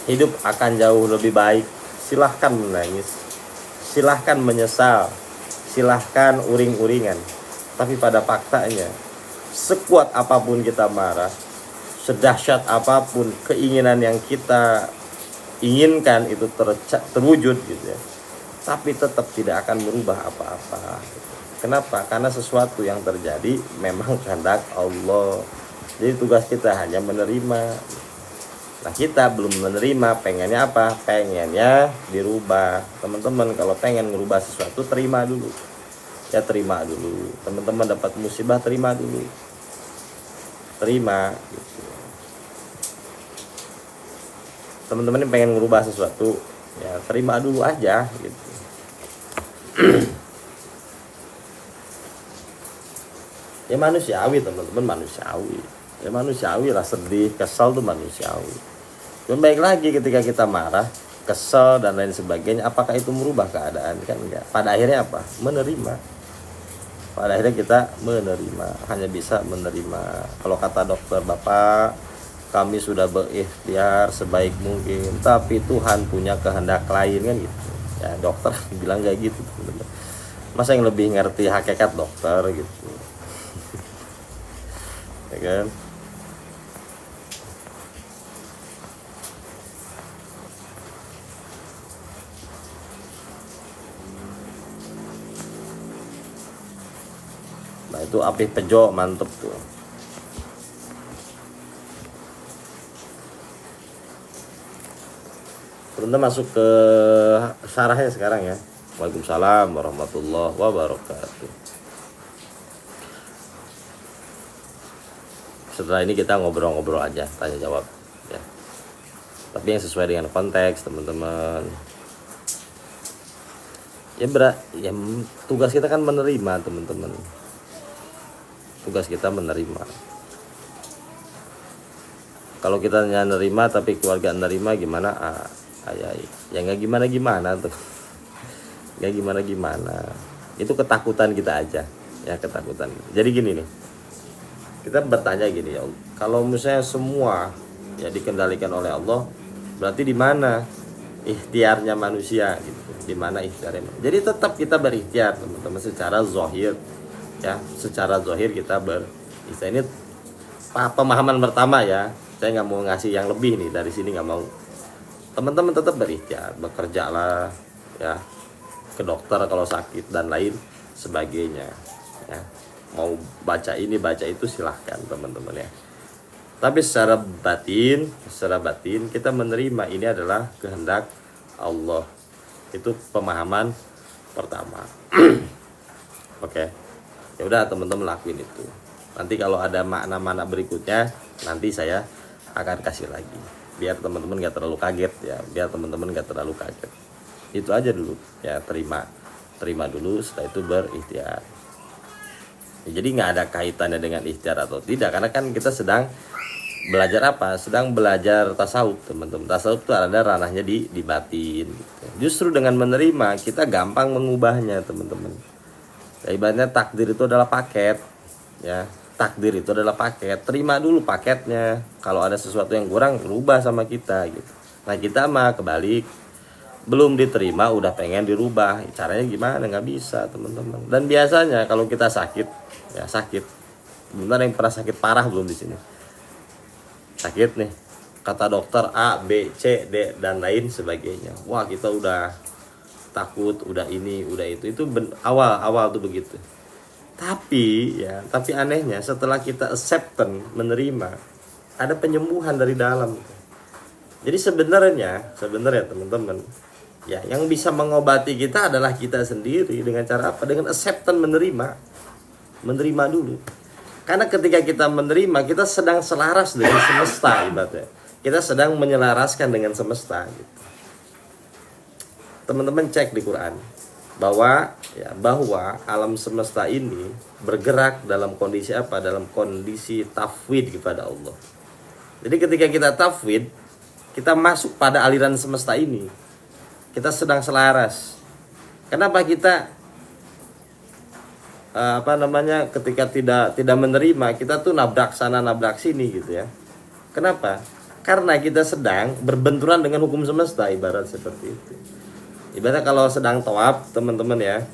hidup akan jauh lebih baik, silahkan menangis, silahkan menyesal, silahkan uring-uringan. Tapi pada faktanya, sekuat apapun kita marah, sedahsyat apapun keinginan yang kita inginkan itu terwujud gitu ya, tapi tetap tidak akan merubah apa-apa. Kenapa? Karena sesuatu yang terjadi memang kehendak Allah. Jadi tugas kita hanya menerima. Nah, kita belum menerima, pengennya apa? Pengennya dirubah. Teman-teman kalau pengen merubah sesuatu, terima dulu. Ya, terima dulu. Teman-teman dapat musibah, terima dulu. Terima gitu. Teman-teman yang pengen merubah sesuatu, ya terima dulu aja gitu. Ya manusiawi, teman-teman, manusiawi. Ya manusiawi lah, sedih, kesal tuh manusiawi. Dan baik lagi ketika kita marah, kesal dan lain sebagainya, apakah itu merubah keadaan? Kan enggak. Pada akhirnya apa? Menerima. Pada akhirnya kita menerima, hanya bisa menerima. Kalau kata dokter, Bapak, kami sudah berikhtiar sebaik mungkin, tapi Tuhan punya kehendak lain, kan gitu. Ya, dokter bilang kayak gitu. Masa yang lebih ngerti hakikat dokter gitu. Ya kan? Nah, itu api pejo mantep tuh. Teman-teman masuk ke syarahnya sekarang ya. Waalaikumsalam warahmatullahi wabarakatuh. Setelah ini kita ngobrol-ngobrol aja, tanya jawab ya. Tapi yang sesuai dengan konteks, teman-teman. Ya tugas kita kan menerima, teman-teman. Tugas kita menerima. Kalau kita nerima tapi keluarga nerima gimana? Ya nggak gimana tuh, nggak gimana. Itu ketakutan kita aja, ya ketakutan. Jadi gini nih, kita bertanya gini ya, kalau misalnya semua ya dikendalikan oleh Allah, berarti di mana ikhtiarnya manusia gitu? Di mana ikhtiarnya? Jadi tetap kita berikhtiar teman-teman secara zahir, ya secara zahir kita berikhtiar. Ini pemahaman pertama ya. Saya nggak mau ngasih yang lebih nih dari sini, nggak mau. Teman-teman tetap berikhtiar, bekerjalah ya, ke dokter kalau sakit dan lain sebagainya ya. Mau baca ini baca itu silahkan teman-teman ya. Tapi secara batin kita menerima ini adalah kehendak Allah. Itu pemahaman pertama. Oke. Ya udah teman-teman lakuin itu. Nanti kalau ada makna-makna berikutnya nanti saya akan kasih lagi. Biar teman-teman gak terlalu kaget ya. Itu aja dulu ya, terima dulu, setelah itu berikhtiar ya. Jadi nggak ada kaitannya dengan ikhtiar atau tidak, karena kan kita sedang belajar apa? Sedang belajar tasawuf teman-teman. Tasawuf itu ada ranahnya di batin gitu. Justru dengan menerima kita gampang mengubahnya teman-teman ya. Ibaratnya takdir itu adalah paket ya. Takdir itu adalah paket, terima dulu paketnya. Kalau ada sesuatu yang kurang, rubah sama kita gitu. Nah kita mah kebalik, belum diterima udah pengen dirubah. Caranya gimana? Nggak bisa teman-teman. Dan biasanya kalau kita sakit ya, benar yang pernah sakit parah belum di sini? Sakit nih, kata dokter A, B, C, D dan lain sebagainya. Wah kita udah takut, udah ini, udah itu awal tuh begitu. Tapi anehnya setelah kita acceptance, menerima, ada penyembuhan dari dalam. Jadi sebenarnya teman-teman ya, yang bisa mengobati kita adalah kita sendiri. Dengan cara apa? Dengan acceptance, menerima dulu. Karena ketika kita menerima, kita sedang selaras dengan semesta ibaratnya. Kita sedang menyelaraskan dengan semesta gitu. Teman-teman cek di Quran bahwa alam semesta ini bergerak dalam kondisi apa? Dalam kondisi tafwid kepada Allah. Jadi ketika kita tafwid, kita masuk pada aliran semesta ini. Kita sedang selaras. Kenapa kita ketika tidak menerima, kita tuh nabrak sana nabrak sini gitu ya. Kenapa? Karena kita sedang berbenturan dengan hukum semesta, ibarat seperti itu. Ibaratnya kalau sedang tawaf teman-teman ya,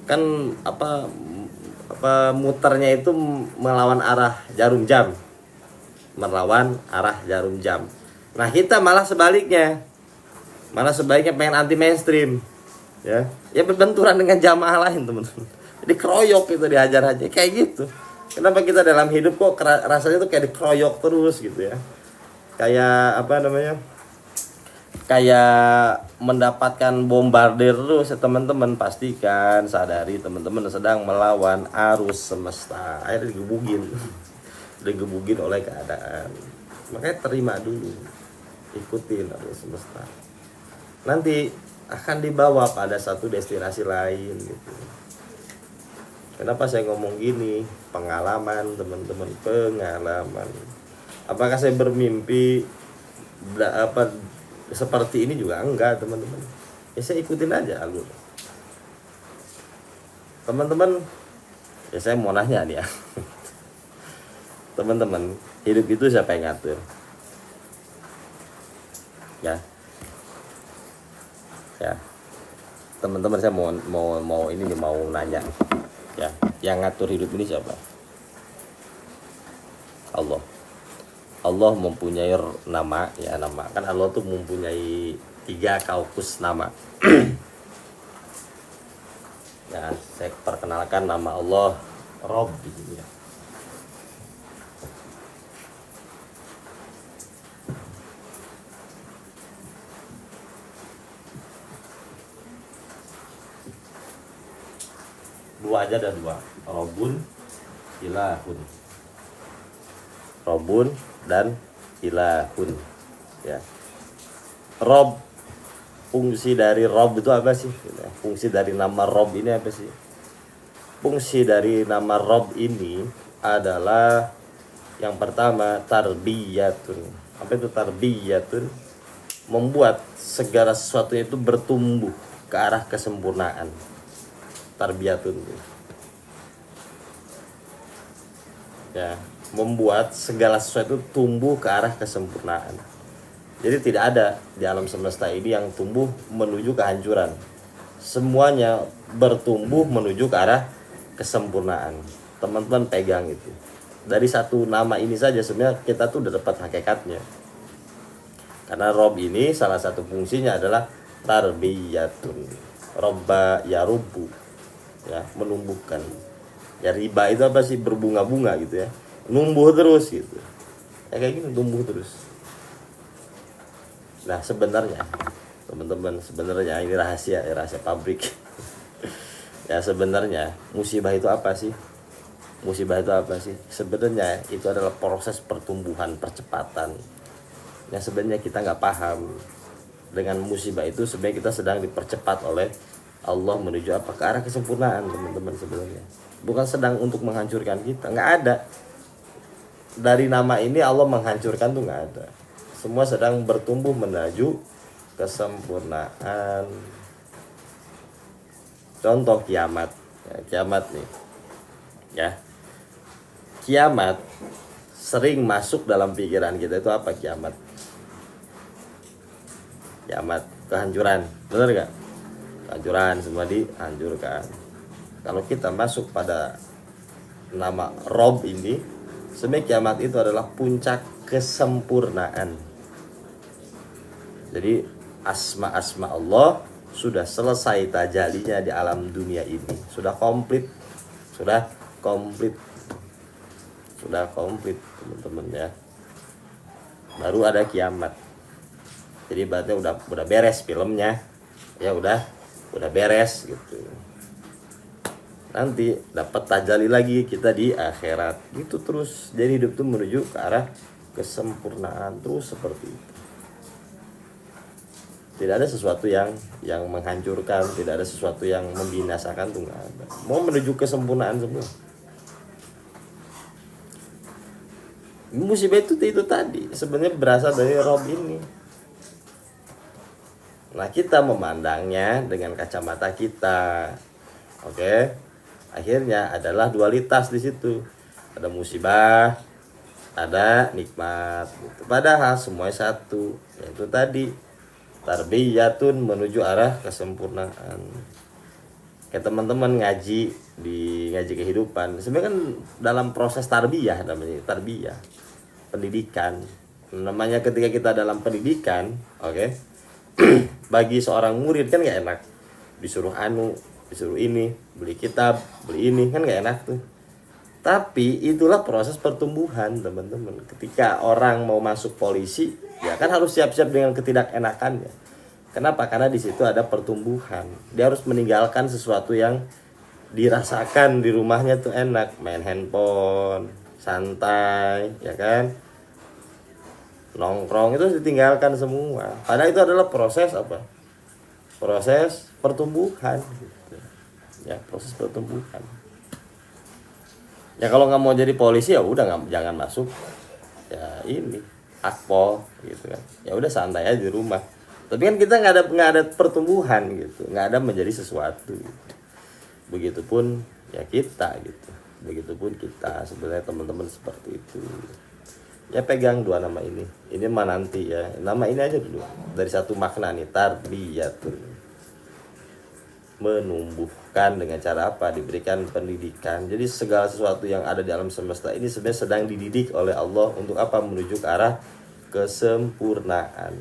kan muternya itu melawan arah jarum jam. Nah kita malah sebaliknya pengen anti mainstream ya berbenturan dengan jamaah lain teman-teman. Jadi keroyok itu dihajar aja kayak gitu. Kenapa kita dalam hidup kok rasanya tuh kayak dikeroyok terus gitu ya? Kayak kayak mendapatkan bombardir terus ya teman-teman. Pastikan sadari teman-teman sedang melawan arus semesta. Akhirnya digebugin oleh keadaan. Makanya terima dulu, ikutin arus semesta. Nanti akan dibawa pada satu destinasi lain gitu. Kenapa saya ngomong gini? Pengalaman teman-teman, pengalaman. Apakah saya bermimpi seperti ini juga? Enggak teman-teman. Ya saya ikutin aja alur. Teman-teman, ya saya mau nanya nih ya. Teman-teman, hidup itu siapa yang ngatur? Ya. Teman-teman, saya mau nanya. Ya, yang ngatur hidup ini siapa? Allah. Allah mempunyai nama ya, nama. Kan Allah tuh mempunyai 3 kaukus nama. Ya, saya perkenalkan nama Allah Rabb ya. Dua aja, ada 2. Rabbun, ilahun. Rabbun dan ilahun. Ya. Rabb, fungsi dari Rabb itu apa sih? Fungsi dari nama Rabb ini apa sih? Fungsi dari nama Rabb ini adalah yang pertama tarbiyatun. Apa itu tarbiyatun? Membuat segala sesuatunya itu bertumbuh ke arah kesempurnaan. Tarbiyatun. Ya, membuat segala sesuatu tumbuh ke arah kesempurnaan. Jadi tidak ada di alam semesta ini yang tumbuh menuju kehancuran. Semuanya bertumbuh menuju ke arah kesempurnaan. Teman-teman pegang itu. Dari satu nama ini saja sebenarnya kita tuh udah dapat hakikatnya. Karena Rob ini salah satu fungsinya adalah tarbiyatun. Robba ya rubu. Ya, menumbuhkan. Ya riba itu apa sih? Berbunga-bunga gitu ya. Numbuh terus gitu. Ya kayak gini tumbuh terus. Nah sebenarnya teman-teman, sebenarnya ini rahasia pabrik. Ya sebenarnya musibah itu apa sih? Musibah itu apa sih? Sebenarnya itu adalah proses pertumbuhan, percepatan. Yang sebenarnya kita nggak paham. Dengan musibah itu sebenarnya kita sedang dipercepat oleh Allah menuju apa? Ke arah kesempurnaan, teman-teman sebenarnya. Bukan sedang untuk menghancurkan kita, nggak ada. Dari nama ini Allah menghancurkan tuh nggak ada. Semua sedang bertumbuh menuju kesempurnaan. Contoh kiamat. Ya, kiamat nih. Ya. Kiamat sering masuk dalam pikiran kita itu apa kiamat? Kiamat, kehancuran. Benar nggak? Kehancuran, semua dihancurkan. Kalau kita masuk pada nama Rob ini, sebenarnya kiamat itu adalah puncak kesempurnaan. Jadi asma-asma Allah sudah selesai tajalinya di alam dunia ini. Sudah komplit. Sudah komplit, teman-teman ya. Baru ada kiamat. Jadi berarti udah beres filmnya. Ya udah beres gitu. Nanti dapat tajali lagi kita di akhirat. Gitu terus. Jadi hidup itu menuju ke arah kesempurnaan terus seperti itu. Tidak ada sesuatu yang menghancurkan, tidak ada sesuatu yang membinasakan, tuh nggak ada. Mau menuju kesempurnaan semua. Musibah itu tadi sebenarnya berasal dari Rob ini. Nah kita memandangnya dengan kacamata kita, oke? Akhirnya adalah dualitas di situ. Ada musibah, ada nikmat. Padahal semuanya satu, yaitu tadi tarbiyatun menuju arah kesempurnaan. Kayak teman-teman ngaji kehidupan, sebenarnya kan dalam proses tarbiyah, namanya tarbiyah, pendidikan. Namanya ketika kita dalam pendidikan, oke? Bagi seorang murid kan nggak enak disuruh ini, beli kitab, beli ini, kan nggak enak tuh. Tapi itulah proses pertumbuhan, teman-teman. Ketika orang mau masuk polisi, ya kan harus siap-siap dengan ketidakenakannya. Kenapa? Karena di situ ada pertumbuhan. Dia harus meninggalkan sesuatu yang dirasakan di rumahnya tuh enak, main handphone, santai, ya kan? Nongkrong itu harus ditinggalkan semua. Padahal itu adalah proses apa? Proses pertumbuhan. Gitu. Ya, proses pertumbuhan. Ya kalau nggak mau jadi polisi ya udah jangan masuk. Ya ini akpol gitu kan. Ya udah santai aja di rumah. Tapi kan kita nggak ada pertumbuhan gitu, nggak ada menjadi sesuatu. Gitu. Begitupun ya kita gitu. Begitupun kita sebenarnya teman-teman seperti itu. Ya pegang dua nama ini. Ini mah nanti ya. Nama ini aja dulu. Dari satu makna nih, tarbiyatun. Menumbuhkan dengan cara apa? Diberikan pendidikan. Jadi segala sesuatu yang ada di alam semesta ini sebenarnya sedang dididik oleh Allah untuk apa? Menuju ke arah kesempurnaan.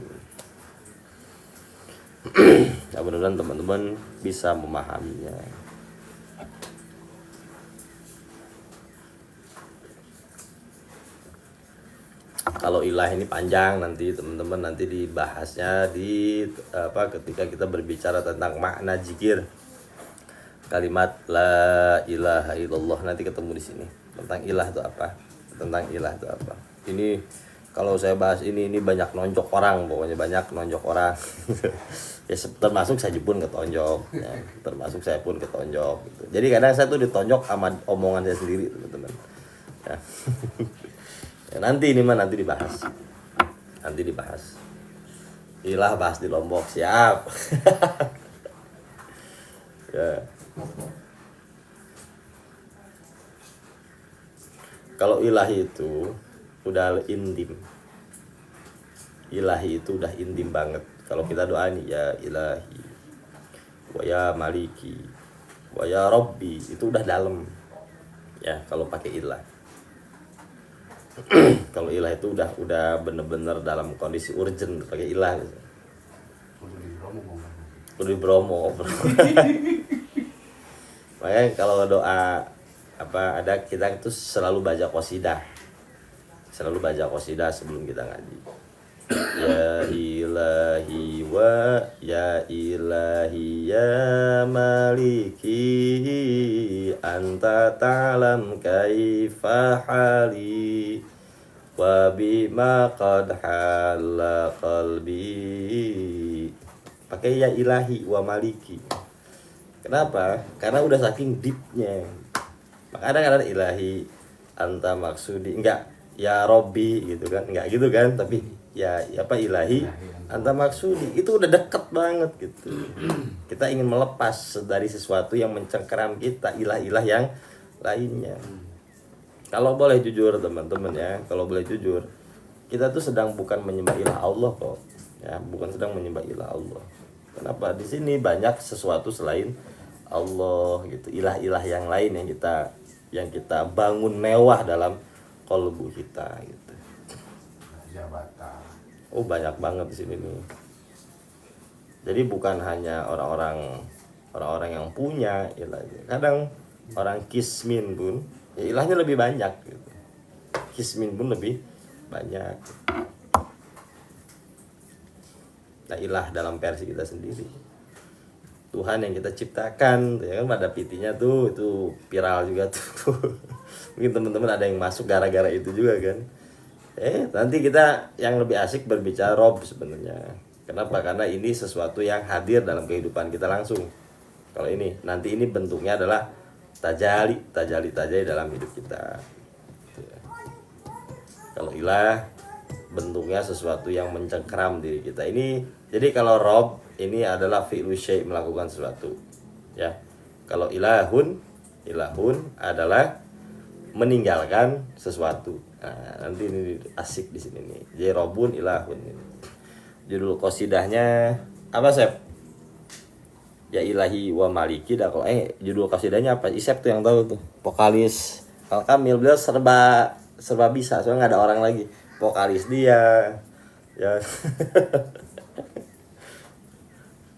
Ya mudah-mudahan teman-teman bisa memahaminya. Kalau ilah ini panjang nanti teman-teman, nanti dibahasnya di ketika kita berbicara tentang makna zikir kalimat la ilaha illallah, nanti ketemu di sini tentang ilah itu apa, ini kalau saya bahas ini banyak nonjok orang, pokoknya banyak nonjok orang. Ya termasuk saya pun ketonjok ya, gitu. Jadi kadang saya tuh ditonjok sama omongan saya sendiri teman-teman ya. Ya, nanti dibahas. nanti dibahas. Ilah bahas di Lombok, siap. Ya. Kalau ilahi itu udah intim. Ilahi itu udah intim banget. Kalau kita doa nih, ya ilahi, wa ya maliki, wa ya rabbi, itu udah dalam. Ya, kalau pakai ilah. Kalau ilah itu udah bener-bener dalam kondisi urgent pakai ilah gitu. Udah di Bromo. Makanya kalau doa ada kita itu selalu baca qasidah. Selalu baca qasidah sebelum kita ngaji. Ya ilahi wa ya ilahi ya maliki anta ta'lam kaifa hali wa bima qad halla qalbi. Pakai ya ilahi wa maliki. Kenapa? Karena udah saking deepnya. Makanya ada ilahi anta maksudi, enggak ya Robbi gitu kan, enggak gitu kan, tapi ya apa ilahi anta maksudi, itu udah deket banget gitu. Kita ingin melepas dari sesuatu yang mencengkeram kita, ilah-ilah yang lainnya. Kalau boleh jujur teman-teman ya, kalau boleh jujur, kita tuh sedang bukan menyembah ilah Allah kok. Ya, bukan sedang menyembah ilah Allah. Kenapa? Di sini banyak sesuatu selain Allah gitu, ilah-ilah yang lain yang kita bangun mewah dalam kolbu kita gitu. Oh, banyak banget di sini nih. Jadi bukan hanya orang-orang yang punya ilah. Kadang orang kismin pun ya ilahnya lebih banyak gitu. Kismin pun lebih banyak. Nah, ilah dalam versi kita sendiri, Tuhan yang kita ciptakan, ya kan, pada pitinya tuh itu viral juga tuh. Mungkin teman-teman ada yang masuk gara-gara itu juga kan. Nanti kita yang lebih asik berbicara Rob sebenarnya. Kenapa? Karena ini sesuatu yang hadir dalam kehidupan kita langsung. Kalau ini nanti ini bentuknya adalah tajali dalam hidup kita. Kalau ilah bentuknya sesuatu yang mencengkeram diri kita. Ini jadi kalau Rob ini adalah fi'lu syai', melakukan sesuatu. Ya. Kalau ilahun adalah meninggalkan sesuatu. Nah, nanti ini asik di sini nih. Jadi Robun ilahun ini. Judul qasidahnya apa, Sep? Ya ilahi wa maliki dah. Kalau judul qasidahnya apa? Isep tuh yang tahu tuh. Vokalis Al Kamil, beliau serba bisa, soalnya nggak ada orang lagi. Vokalis dia. Ya.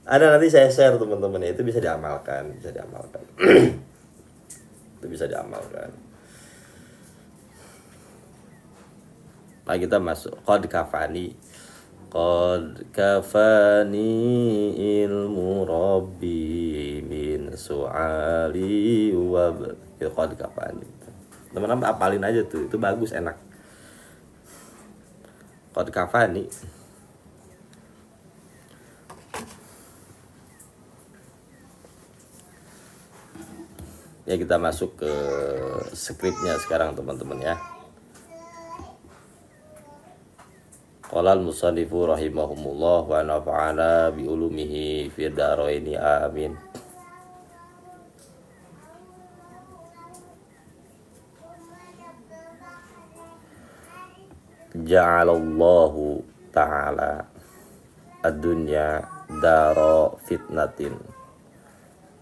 Ada, nanti saya share teman-teman ya, itu bisa diamalkan. Itu bisa diamalkan. Nah, kita masuk qad kafani ilmu rabbi min su'ali wa qad kafani. Teman-teman apalin aja tuh, itu bagus, enak. Qad kafani. Ya, kita masuk ke skripnya sekarang teman-teman ya. Qala al-musannifu rahimahumullah wa nafa'ana bi ulumihi fid dharaini amin. Ja'alallahu ta'ala ad-dunya dara fitnatin.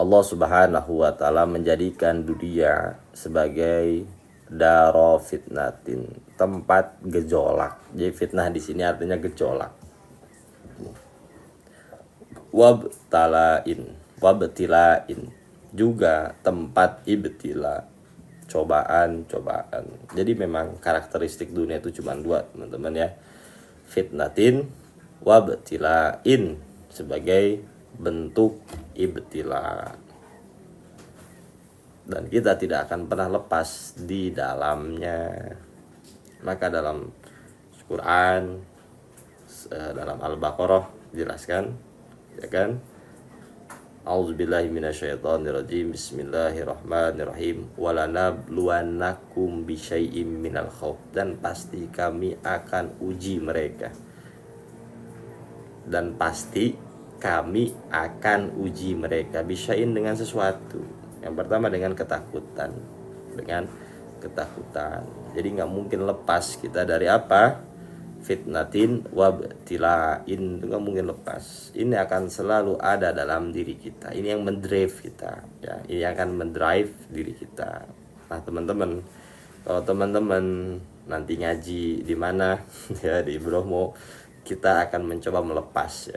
Allah Subhanahu wa taala menjadikan dunia sebagai daro fitnatin, tempat gejolak. Jadi fitnah di sini artinya gejolak. Wabtilain juga tempat ibtila, cobaan. Jadi memang karakteristik dunia itu cuma dua, teman-teman ya. Fitnatin, wabtilain sebagai bentuk ibtila, dan kita tidak akan pernah lepas di dalamnya. Maka dalam Quran, dalam Al-Baqarah jelaskan, ya kan, A'udzubillahi minasyaitonirrajim, bismillahirrahmanirrahim, walanabluwannakum bisyai'im minal khauf, dan pasti kami akan uji mereka dan pasti kami akan uji mereka bisain dengan sesuatu. Yang pertama dengan ketakutan, jadi nggak mungkin lepas kita dari apa, fitnatin wabtilain, itu nggak mungkin lepas. Ini akan selalu ada dalam diri kita, ini yang mendrive kita ya, ini akan mendrive diri kita. Nah teman-teman, kalau teman-teman nanti ngaji di mana ya di Bromo, kita akan mencoba melepas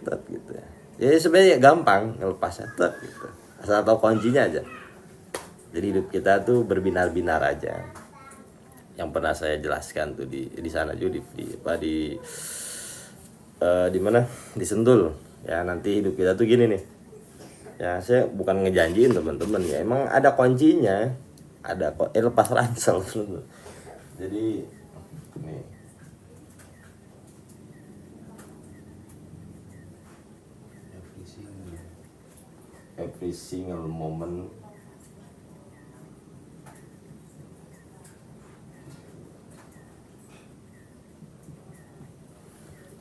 gitu ya. Jadi sebenarnya gampang ngelepasnya gitu. Asal tahu kuncinya aja. Jadi hidup kita tuh berbinar-binar aja. Yang pernah saya jelaskan tuh di sana juga di mana? Di Sentul. Ya, nanti hidup kita tuh gini nih. Ya, saya bukan ngejanjiin teman-teman ya. Emang ada kuncinya. Ada kok lepas ransel. Jadi nih. Every single moment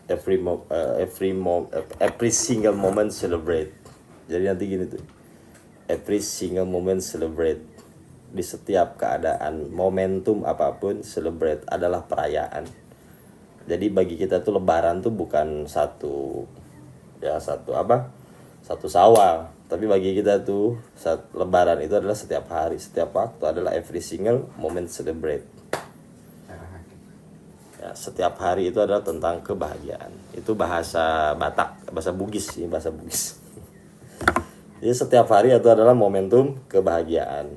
every single moment celebrate. Jadi nanti gini tuh, every single moment celebrate. Di setiap keadaan, momentum apapun, celebrate adalah perayaan. Jadi bagi kita tuh lebaran tuh bukan satu sawal, tapi bagi kita tuh saat lebaran itu adalah setiap hari, setiap waktu adalah every single moment celebrate. Ya, setiap hari itu adalah tentang kebahagiaan. Itu bahasa Batak, bahasa Bugis. Jadi setiap hari itu adalah momentum kebahagiaan.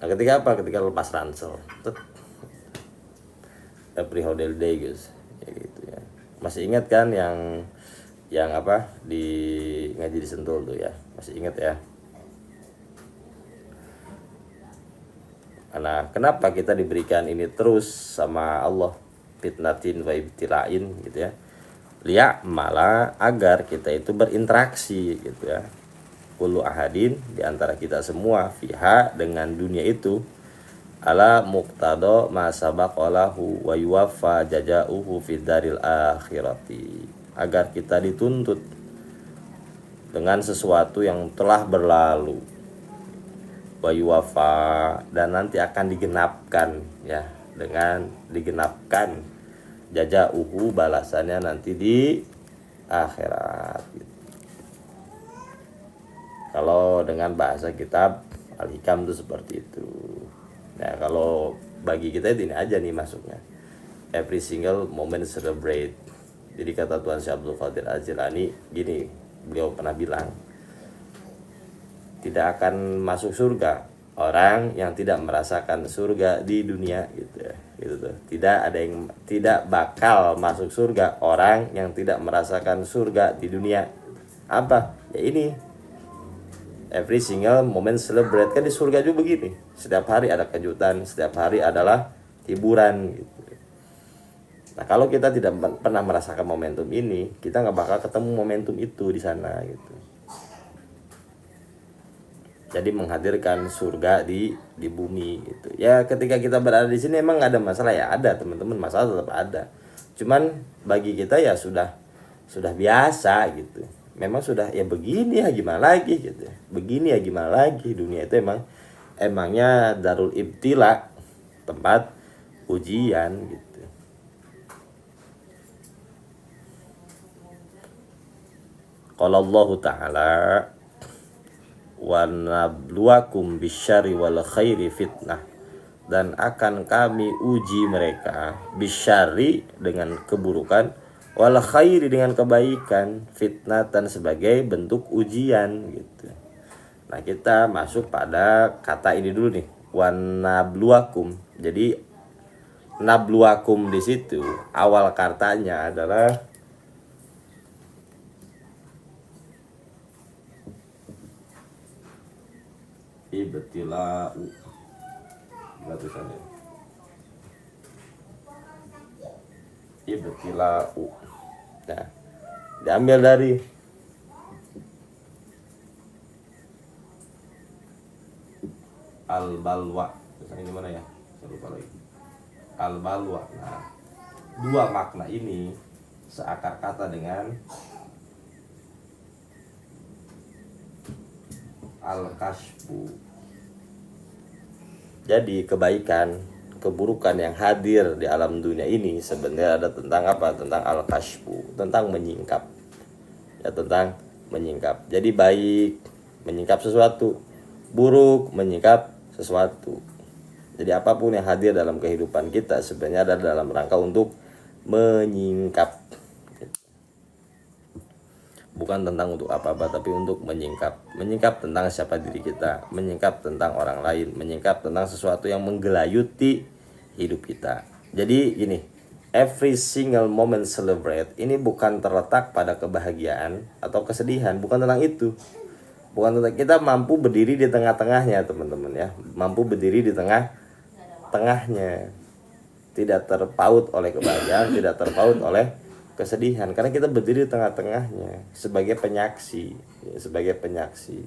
Nah, ketika apa? Ketika lepas ransel. Every holiday guys. Ya gitu ya. Masih ingat kan yang apa di ngaji di Sentul tuh ya? Masih ingat ya? Nah, kenapa kita diberikan ini terus sama Allah, fitnatin wa ibtilain gitu ya, malah agar kita itu berinteraksi gitu ya, kullu ahadin, diantara kita semua, fiha, dengan dunia itu, ala muqtada ma sabaqalahu wa yuwaffa jazauhu fid daril akhirati, agar kita dituntut dengan sesuatu yang telah berlalu, wayuwafa, dan nanti akan digenapkan ya, dengan digenapkan jazauhu, balasannya nanti di akhirat gitu. Kalau dengan bahasa kitab Al-Hikam itu seperti itu. Nah, kalau bagi kita ini aja nih masuknya, every single moment celebrate. Jadi kata Tuan Syekh Abdul Qadir Az-Jilani gini, beliau pernah bilang, tidak akan masuk surga orang yang tidak merasakan surga di dunia gitu ya, gitu tuh. Tidak bakal masuk surga orang yang tidak merasakan surga di dunia. Apa? Ya ini, every single moment celebrate. Kan di surga juga begini, setiap hari ada kejutan, setiap hari adalah hiburan gitu. Nah, kalau kita tidak pernah merasakan momentum ini, kita nggak bakal ketemu momentum itu di sana gitu. Jadi menghadirkan surga di bumi gitu. Ya ketika kita berada di sini emang nggak ada masalah ya, ada teman-teman, masalah tetap ada. Cuman bagi kita ya sudah biasa gitu. Memang sudah ya begini ya gimana lagi gitu. Begini ya gimana lagi, dunia itu emangnya darul ibtila, tempat ujian gitu. Qala Allah Ta'ala, wa nabluwakum bisyarri wal khairi fitnah, dan akan kami uji mereka bisyarri dengan keburukan, wal khairi dengan kebaikan, fitnatan sebagai bentuk ujian gitu. Nah, kita masuk pada kata ini dulu nih, wa nabluwakum. Jadi nabluwakum di situ awal katanya adalah ibtila'u, tulisannya ibtila'u. Nah, diambil dari al-balwa. Tulisannya gimana ya? Saya lupa lagi. Al-balwa. Nah, dua makna ini seakar kata dengan al-kashfu. Jadi kebaikan, keburukan yang hadir di alam dunia ini sebenarnya ada tentang apa? Tentang al-kashfu, tentang menyingkap. Ya, tentang menyingkap. Jadi baik menyingkap sesuatu, buruk menyingkap sesuatu. Jadi apapun yang hadir dalam kehidupan kita sebenarnya ada dalam rangka untuk menyingkap. Bukan tentang untuk apa-apa, tapi untuk menyingkap. Menyingkap tentang siapa diri kita, menyingkap tentang orang lain, menyingkap tentang sesuatu yang menggelayuti hidup kita. Jadi gini, every single moment celebrate ini bukan terletak pada kebahagiaan atau kesedihan, bukan tentang itu. Bukan tentang kita mampu berdiri di tengah-tengahnya, teman-teman ya. Mampu berdiri di tengah-tengahnya. Tidak terpaut oleh kebahagiaan, tidak terpaut oleh kesedihan, karena kita berdiri di tengah-tengahnya sebagai penyaksi, ya, sebagai penyaksi.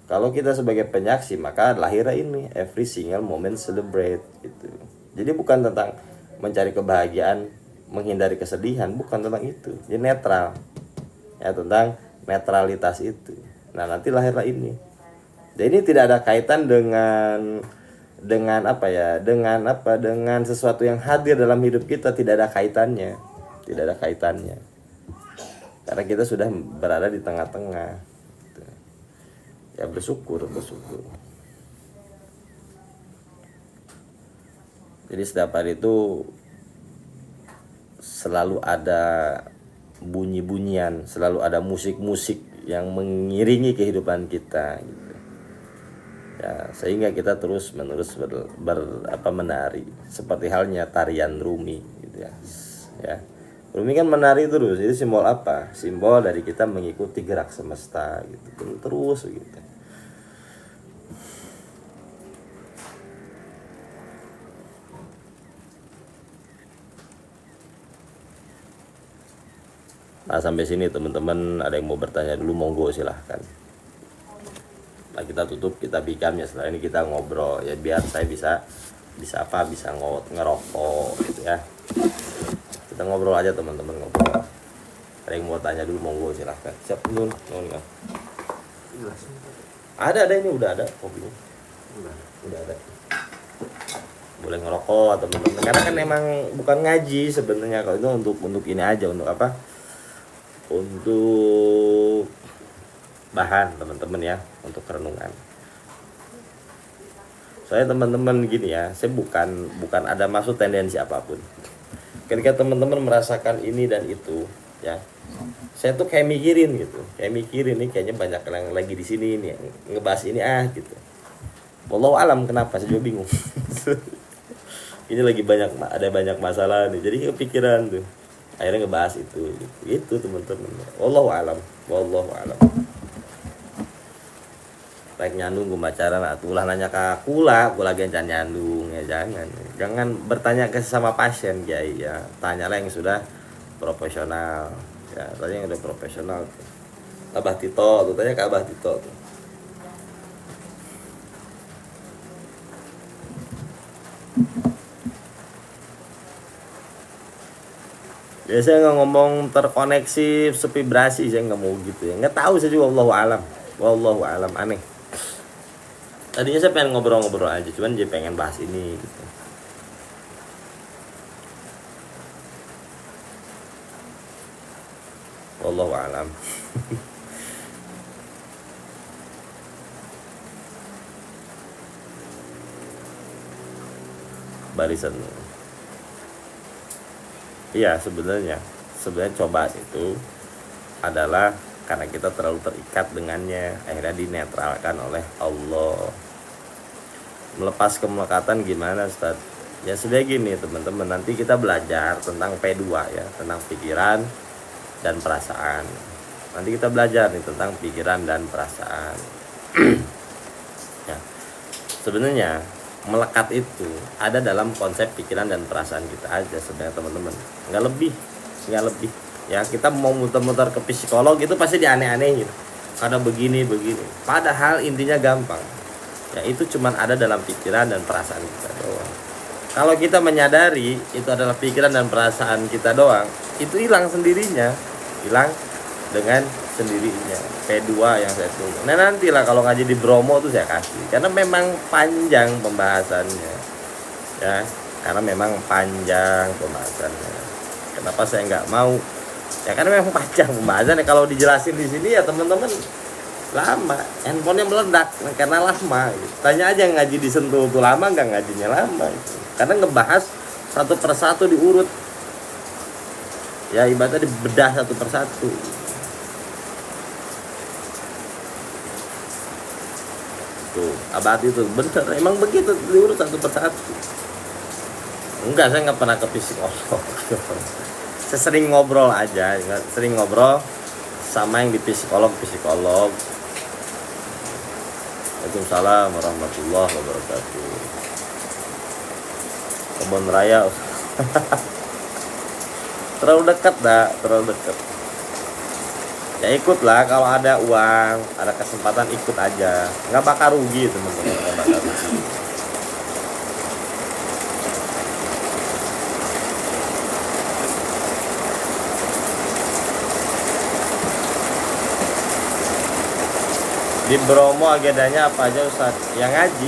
Kalau kita sebagai penyaksi, maka lahirlah ini every single moment celebrate gitu. Jadi bukan tentang mencari kebahagiaan, menghindari kesedihan, bukan tentang itu. Jadi netral. Ya, tentang netralitas itu. Nah, nanti lahirlah ini. Dan ini tidak ada kaitan dengan apa ya? Dengan sesuatu yang hadir dalam hidup kita, tidak ada kaitannya. Tidak ada kaitannya. Karena kita sudah berada di tengah-tengah. Ya, bersyukur. Jadi setiap hari itu selalu ada bunyi-bunyian, selalu ada musik-musik yang mengiringi kehidupan kita gitu. Ya, sehingga kita terus-menerus menari seperti halnya tarian Rumi gitu ya. Ya. Rumi kan menari terus, itu simbol apa? Simbol dari kita mengikuti gerak semesta gitu. Terus gitu. Nah, sampai sini teman-teman, ada yang mau bertanya dulu, monggo silahkan. Nah, kita tutup, kita bikamnya, setelah ini kita ngobrol ya, biar saya bisa ngerokok gitu ya. Kita ngobrol aja teman-teman, ngobrol. Ada yang mau tanya dulu, monggo silahkan. Siap dulu, nggak? Ada ini udah ada kopinya. Udah ada. Boleh ngerokok teman-teman. Karena kan emang bukan ngaji sebenarnya, kalau itu untuk ini aja, untuk apa? Untuk bahan teman-teman ya, untuk renungan. Saya teman-teman gini ya, saya bukan ada maksud tendensi apapun. Ketika teman-teman merasakan ini dan itu ya, saya tuh kayak mikirin nih, kayaknya banyak yang lagi di sini nih ngebahas ini gitu. Wallahu alam kenapa, saya juga bingung. Ini lagi ada banyak masalah nih, jadi kepikiran tuh, akhirnya ngebahas itu teman-teman. Wallahu alam. Baik nyandung gue pacaran atulah nanya ke aku lah, gue lagi nyandung ya, jangan bertanya ke sesama pasien ya, tanyalah yang sudah profesional ya, tanya yang udah profesional. Abah Tito tuh, tanya ke Abah Tito tuh. Biasanya nggak ngomong terkoneksi sevibrasi, saya nggak mau gitu ya, nggak tahu saya juga, wallahu alam aneh. Tadinya saya pengen ngobrol-ngobrol aja, cuman dia pengen bahas ini gitu. Wallahu alam. Barisan. Iya, sebenarnya cobaan itu adalah karena kita terlalu terikat dengannya, akhirnya dinetralkan oleh Allah. Melepas kemelekatan gimana, Ustaz? Ya sudah gini teman-teman, nanti kita belajar tentang P2 ya, tentang pikiran dan perasaan. Nanti kita belajar nih tentang pikiran dan perasaan. Ya, sebenarnya melekat itu ada dalam konsep pikiran dan perasaan kita aja sebenarnya teman-teman, nggak lebih. Ya, kita mau muter-muter ke psikolog itu pasti dianeh-anehin karena begini, padahal intinya gampang ya, itu cuman ada dalam pikiran dan perasaan kita doang. Kalau kita menyadari itu adalah pikiran dan perasaan kita doang, itu hilang sendirinya, hilang dengan sendirinya. P2 yang saya tulis. Nah nantilah kalau ngaji di Bromo tuh saya kasih, karena memang panjang pembahasannya, ya, karena memang panjang pembahasannya. Kenapa saya nggak mau? Ya karena memang panjang pembahasannya. Kalau dijelasin di sini ya teman-teman lama, handphonenya meledak karena lama. Gitu. Tanya aja ngaji di Sentul tuh lama nggak, ngajinya lama. Gitu. Karena ngebahas satu persatu diurut, ya ibaratnya dibedah satu persatu. Tuh abadi itu bener, emang begitu diurut satu persatu. Enggak, saya nggak pernah ke psikolog. Saya sering ngobrol aja, sering ngobrol sama yang di psikolog. Waalaikumsalam warahmatullahi wabarakatuh. Kebun Raya terlalu dekat dah, terlalu dekat. Ya ikutlah, kalau ada uang, ada kesempatan ikut aja, nggak bakal rugi teman-teman, nggak bakal rugi. Di Bromo agendanya apa aja Ustaz? Yang ngaji.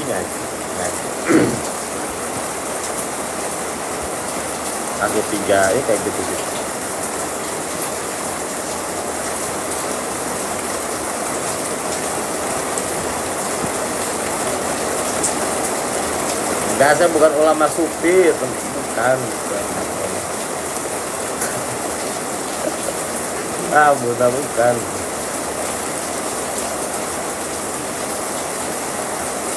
Aku 3 ya kayak gitu. Enggak, saya bukan ulama sufi, bukan. Bukan.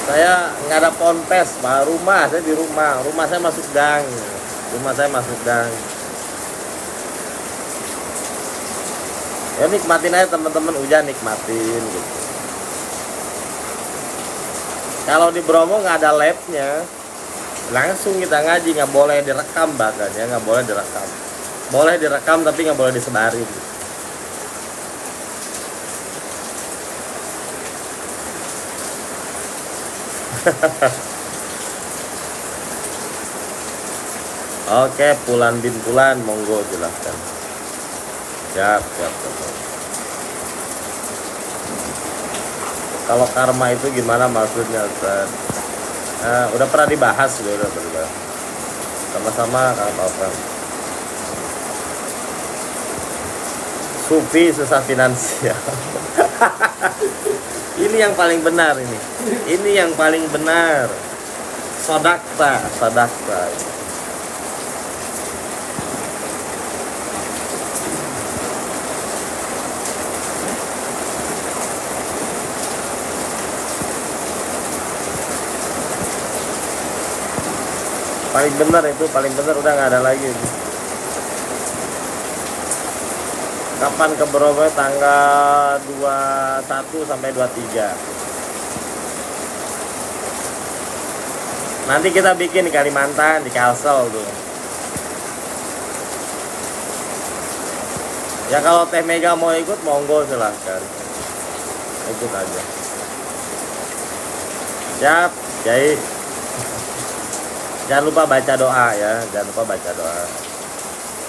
Saya nggak ada ponpes, Pak. Saya di rumah saya masuk gang. Ya nikmatin aja teman-teman, hujan nikmatin gitu. Kalau di Bromo nggak ada labnya, langsung kita ngaji, nggak boleh direkam, bahkan ya nggak boleh direkam. Boleh direkam tapi nggak boleh disebarin. Oke, Pulan bin Pulan, monggo silahkan. Siap. Kalau karma itu gimana maksudnya, Ustaz? Udah pernah dibahas, sama-sama Kang Taufan. Sufi susah finansial. Ini yang paling benar ini. Ini yang paling benar. Sodakta. Paling benar itu, udah nggak ada lagi. Kapan ke Bromo? Tanggal 21 sampai 23. Nanti kita bikin di Kalimantan, di Kalsel tuh. Ya kalau Teh Mega mau ikut, monggo silahkan. Ikut aja. Siap, Kiai. Jangan lupa baca doa ya,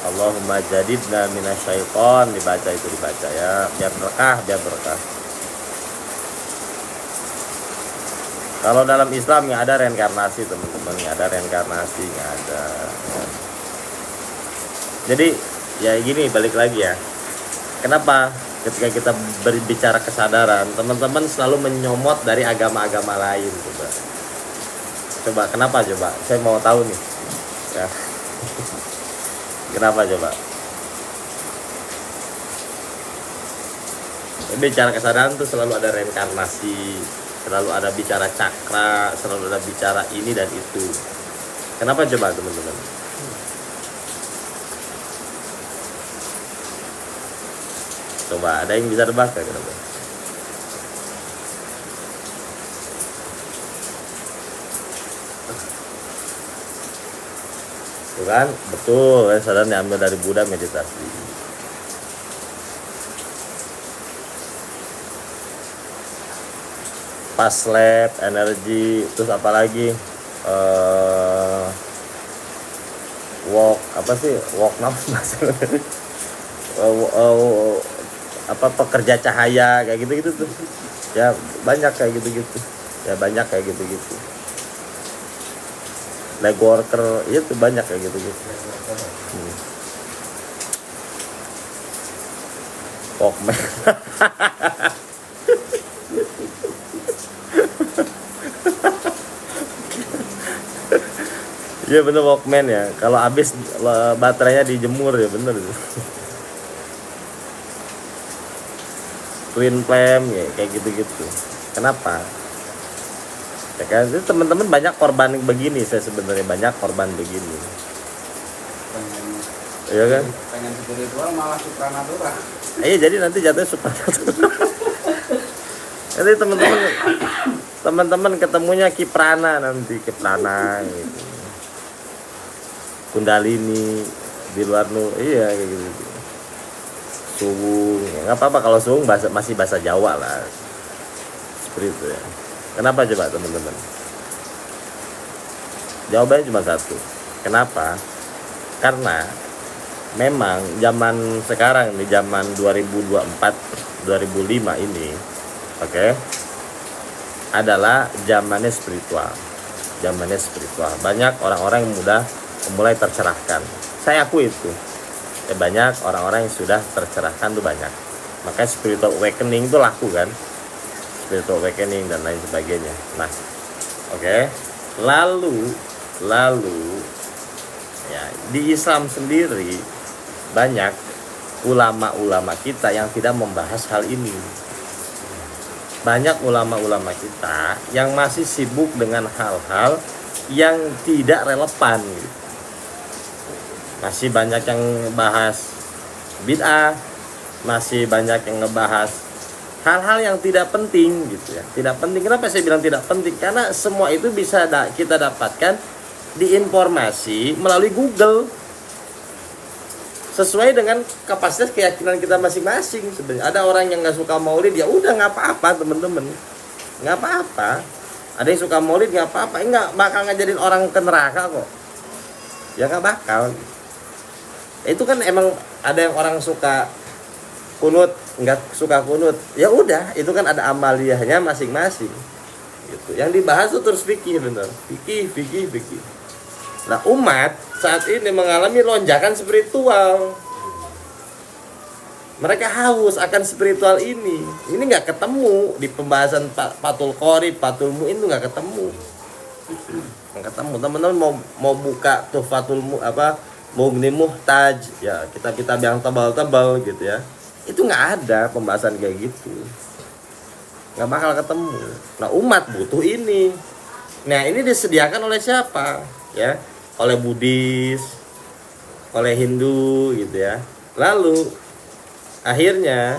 Allahumma jadidna minasyaiton, dibaca ya, biar berkah. Kalau dalam Islam nggak ada reinkarnasi teman-teman, nggak ada. Jadi ya gini, balik lagi ya, kenapa ketika kita berbicara kesadaran, teman-teman selalu menyomot dari agama-agama lain, coba kenapa coba, saya mau tahu nih ya. Kenapa coba? Bicara kesadaran tuh selalu ada reinkarnasi, selalu ada bicara cakra, selalu ada bicara ini dan itu. Kenapa coba teman-teman? Coba ada yang bisa tebak gak kenapa? Tuh kan, betul, sadar diambil dari Buddha meditasi. Pas lab, energi, terus apa lagi? apa sih walk apa pekerja cahaya kayak gitu tuh ya, banyak kayak gitu ya, banyak kayak gitu leg worker itu banyak kayak gitu Walkman. Iya bener Walkman ya. Kalau habis baterainya dijemur ya bener. Twin flame ya kayak gitu. Kenapa? Ya kan itu teman-teman banyak korban begini, saya sebenarnya banyak korban begini. Iya kan? Pengen spiritual malah supranatural. Iya jadi nanti jatuhnya supranatural. Nanti teman-teman ketemunya Kiprana nanti Kiprana gitu. Kundalini di luar iya kayak gitu. Suwung ya nggak apa-apa kalau suwung masih bahasa Jawa lah seperti itu ya. Kenapa coba teman-teman? Jawabannya cuma satu. Kenapa? Karena memang zaman sekarang di zaman 2024 2005 ini adalah zamannya spiritual. Banyak orang-orang yang mulai tercerahkan. Saya akui itu. Ya, banyak orang-orang yang sudah tercerahkan tuh banyak. Makanya spiritual awakening itu laku kan. Spiritual awakening dan lain sebagainya. Nah, lalu ya di Islam sendiri banyak ulama-ulama kita yang tidak membahas hal ini. Banyak ulama-ulama kita yang masih sibuk dengan hal-hal yang tidak relevan gitu. Masih banyak yang bahas bid'ah, masih banyak yang ngebahas hal-hal yang tidak penting gitu ya. Tidak penting. Kenapa saya bilang tidak penting? Karena semua itu bisa kita dapatkan di informasi melalui Google. Sesuai dengan kapasitas keyakinan kita masing-masing sebenarnya. Ada orang yang nggak suka maulid, ya udah nggak apa-apa teman-teman, nggak apa-apa. Ada yang suka maulid nggak apa-apa, nggak bakal ngajarin orang ke neraka kok, ya nggak bakal. Itu kan emang ada yang orang suka kunut, nggak suka kunut, ya udah itu kan ada amaliyahnya masing-masing. Gitu. Yang dibahas tuh terus fikih bener, fikih. Nah umat saat ini mengalami lonjakan spiritual. Mereka haus akan spiritual ini. Ini nggak ketemu di pembahasan Fathul Qorib, Fathul Mu'in itu nggak ketemu. Nggak ketemu. Teman-teman mau buka tuh Mughni Muhtaj, ya kitab-kitab yang tebal-tebal gitu ya. Itu nggak ada pembahasan kayak gitu. Nggak bakal ketemu. Nah umat butuh ini. Nah ini disediakan oleh siapa? Ya, oleh Buddhis, oleh Hindu gitu ya. Lalu akhirnya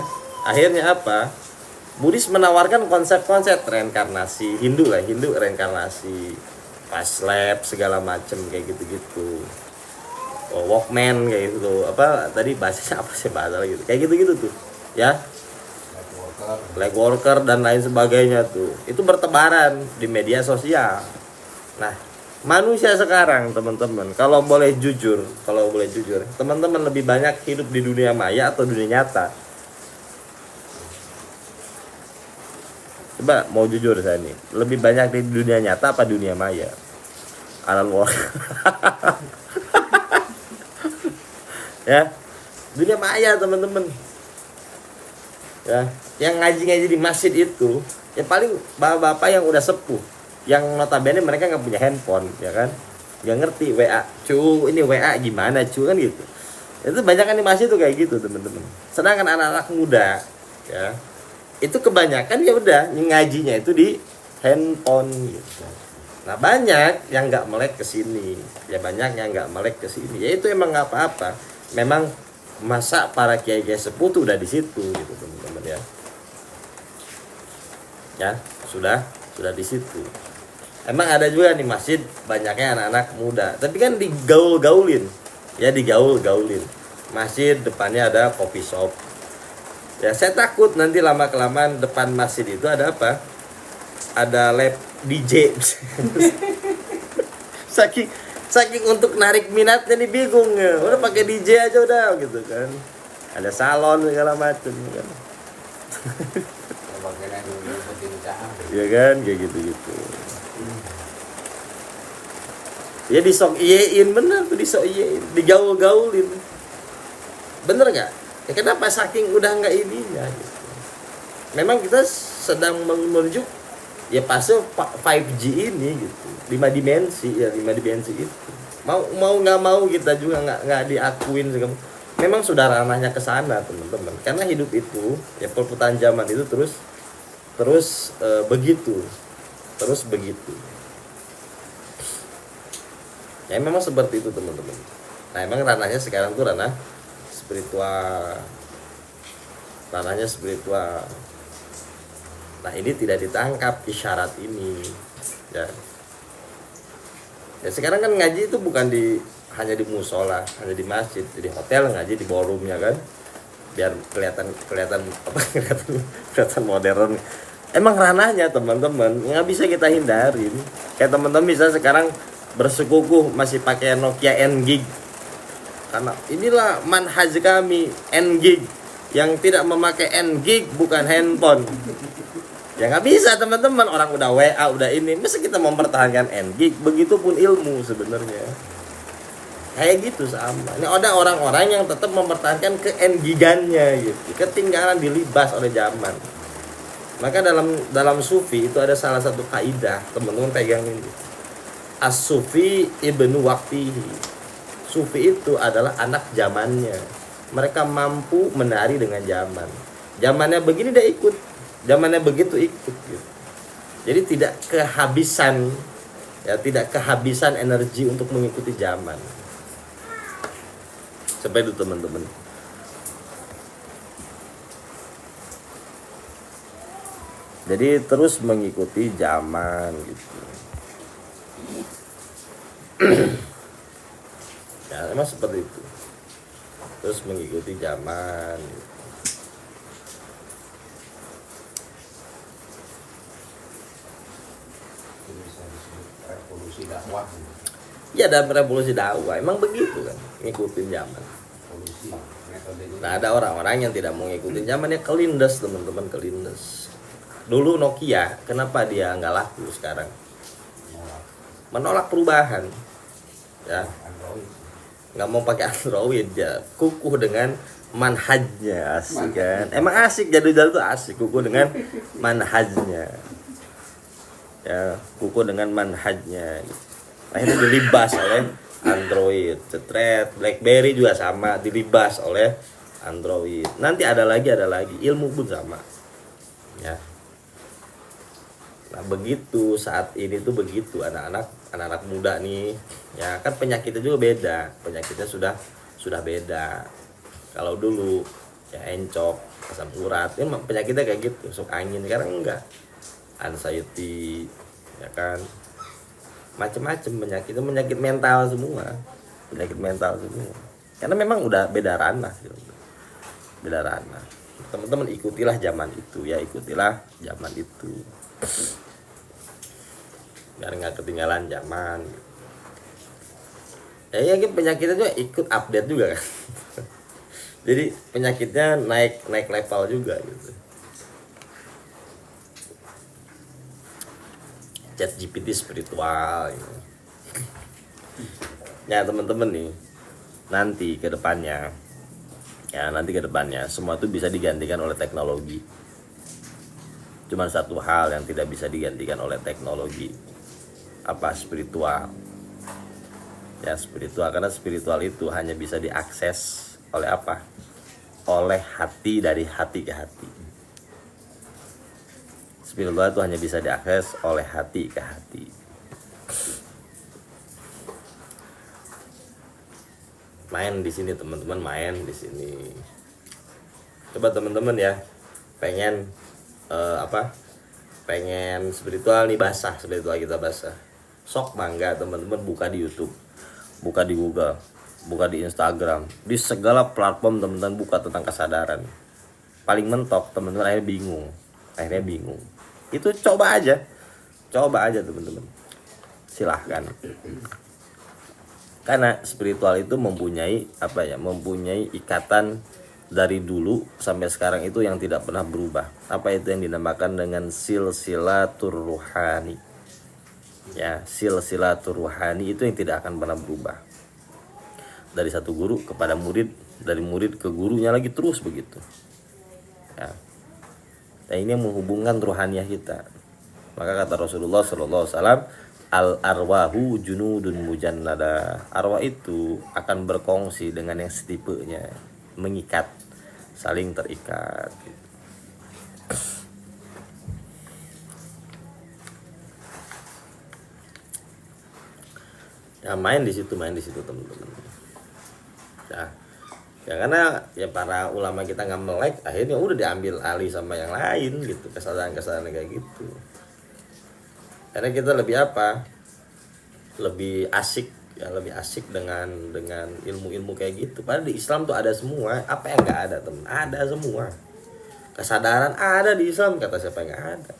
apa? Buddhis menawarkan konsep-konsep reinkarnasi, Hindu reinkarnasi, past life segala macem kayak gitu-gitu. Walkman kayak gitu. Apa tadi bahasanya apa sih bahasa gitu. Kayak gitu-gitu tuh. Ya. Leg worker dan lain sebagainya tuh. Itu bertebaran di media sosial. Nah, manusia sekarang teman-teman kalau boleh jujur teman-teman lebih banyak hidup di dunia maya atau dunia nyata? Coba mau jujur saya nih, lebih banyak di dunia nyata apa dunia maya? Alan Walker. Ya, dunia maya teman-teman. Ya, yang ngaji di masjid itu ya paling bapak-bapak yang udah sepuh, yang notabene mereka nggak punya handphone, ya kan, nggak ngerti WA, ini WA gimana kan gitu. Itu banyak kan di masjid tuh kayak gitu teman-teman. Sedangkan anak-anak muda ya itu kebanyakan ya udah ngajinya itu di handphone gitu. Nah banyak yang nggak melek ke sini, ya ya itu emang nggak apa-apa. Memang masa para kiai-kiai sepuh tuh udah di situ gitu teman-teman ya. Ya sudah di situ. Emang ada juga nih masjid banyaknya anak-anak muda, tapi kan digaulin. Masjid depannya ada coffee shop. Ya saya takut nanti lama-kelamaan depan masjid itu ada apa? Ada lab DJ. saking untuk narik minatnya nih bingung ya. Udah pakai DJ aja udah gitu kan. Ada salon segala macam kan. Bagian yang dulu pencahayaan. Ya kan kayak gitu-gitu. Ya disok iyein bener tuh, disok iyein, digaul-gaulin. Bener nggak? Ya kenapa saking udah nggak ininya gitu. Memang kita sedang menuju ya fase 5G ini gitu. 5 dimensi ya, 5 dimensi itu. Mau nggak mau kita juga nggak diakuin segala. Memang sudah ranahnya ke sana, teman-teman. Karena hidup itu ya perputaran zaman itu terus begitu. Terus begitu. Ya memang seperti itu, teman-teman. Nah, emang ranahnya sekarang tuh ranah spiritual. Ranahnya spiritual. Nah, ini tidak ditangkap isyarat ini. Ya. Ya sekarang kan ngaji itu bukan hanya di musola, hanya di masjid, di hotel ngaji di ballroomnya kan. Biar kelihatan kelihatan modern. Emang ranahnya, teman-teman, nggak bisa kita hindarin. Kayak teman-teman bisa sekarang bersekukuh masih pakai Nokia N-Gig. Karena inilah manhaj kami N-Gig. Yang tidak memakai N-Gig bukan handphone. Ya nggak bisa, teman-teman, orang udah WA udah ini, masa kita mempertahankan N-Gig? Begitupun ilmu sebenarnya. Kayak gitu sama. Ini ada orang-orang yang tetap mempertahankan ke N-Gigannya gitu. Ketinggalan dilibas oleh zaman. Maka dalam sufi itu ada salah satu kaidah, teman-teman pegang ini. As-sufi ibnu waqtihi. Sufi itu adalah anak zamannya. Mereka mampu menari dengan zaman. Zamannya begini dia ikut, zamannya begitu ikut gitu. Jadi tidak kehabisan energi untuk mengikuti zaman. Sampai itu, teman-teman. Jadi terus mengikuti zaman gitu. Ya memang seperti itu. Terus mengikuti zaman gitu. Bisa disebut revolusi dakwah. Ya ada revolusi dakwah, emang begitu kan, ngikutin zaman. Revolusi metodenya. Nah ada orang-orang yang tidak mau ngikutin zaman, ya kelindes, teman-teman, kelindes. Dulu Nokia, kenapa dia nggak laku sekarang? Menolak perubahan. Ya, Android. nggak mau pakai Android, ya kukuh dengan manhajnya, asik kan? Emang asik, jadul-jadul tuh asik, kukuh dengan manhajnya. Ya, kukuh dengan manhajnya. Akhirnya dilibas oleh Android, cetret. BlackBerry juga sama, dilibas oleh Android. Nanti ada lagi, ilmu pun sama. Ya. Nah begitu saat ini tuh begitu, anak-anak muda nih, ya kan penyakitnya juga beda, penyakitnya sudah beda. Kalau dulu ya encok, asam urat, ini penyakitnya kayak gitu, masuk angin. Sekarang enggak, anxiety, ya kan, macam-macam penyakit mental semua, karena memang udah beda ranah, gitu. Beda ranah. Teman-teman ikutilah zaman itu, ya ikutilah zaman itu. Biar nggak ketinggalan zaman. Ya penyakitnya juga ikut update juga kan. Jadi penyakitnya naik level juga gitu. ChatGPT spiritual gitu. Ya teman-teman nih, nanti ke depannya semua itu bisa digantikan oleh teknologi. Cuman satu hal yang tidak bisa digantikan oleh teknologi, apa? Spiritual. Ya spiritual, karena spiritual itu hanya bisa diakses oleh apa? Oleh hati, dari hati ke hati. Spiritual itu hanya bisa diakses oleh hati ke hati. Main di sini, teman-teman, main di sini. Coba teman-teman ya, pengen pengen spiritual nih, basah, spiritual kita basah, sok mangga teman-teman, buka di YouTube, buka di Google, buka di Instagram, di segala platform teman-teman, buka tentang kesadaran. Paling mentok teman-teman, akhirnya bingung. Itu coba aja teman-teman, silahkan. Karena spiritual itu mempunyai apa ya? Mempunyai ikatan dari dulu sampai sekarang itu yang tidak pernah berubah. Apa itu yang dinamakan dengan silsilatur ruhani? Ya, silsilatur ruhani itu yang tidak akan pernah berubah. Dari satu guru kepada murid, dari murid ke gurunya lagi terus begitu. Ya. Nah, ini yang menghubungkan ruhaniah kita. Maka kata Rasulullah SAW, al arwahu junudun mujannada. Arwah itu akan berkongsi dengan yang setipenya, mengikat, saling terikat. Ya main di situ teman-teman. Ya karena ya para ulama kita nggak melek, akhirnya udah diambil alih sama yang lain gitu, kesalahan-kesalahan kayak gitu. Karena kita lebih apa? Lebih asik ya, lebih asik dengan ilmu-ilmu kayak gitu. Padahal di Islam tuh ada semua. Apa yang nggak ada teman? Ada semua. Kesadaran ada di Islam, kata siapa yang nggak ada?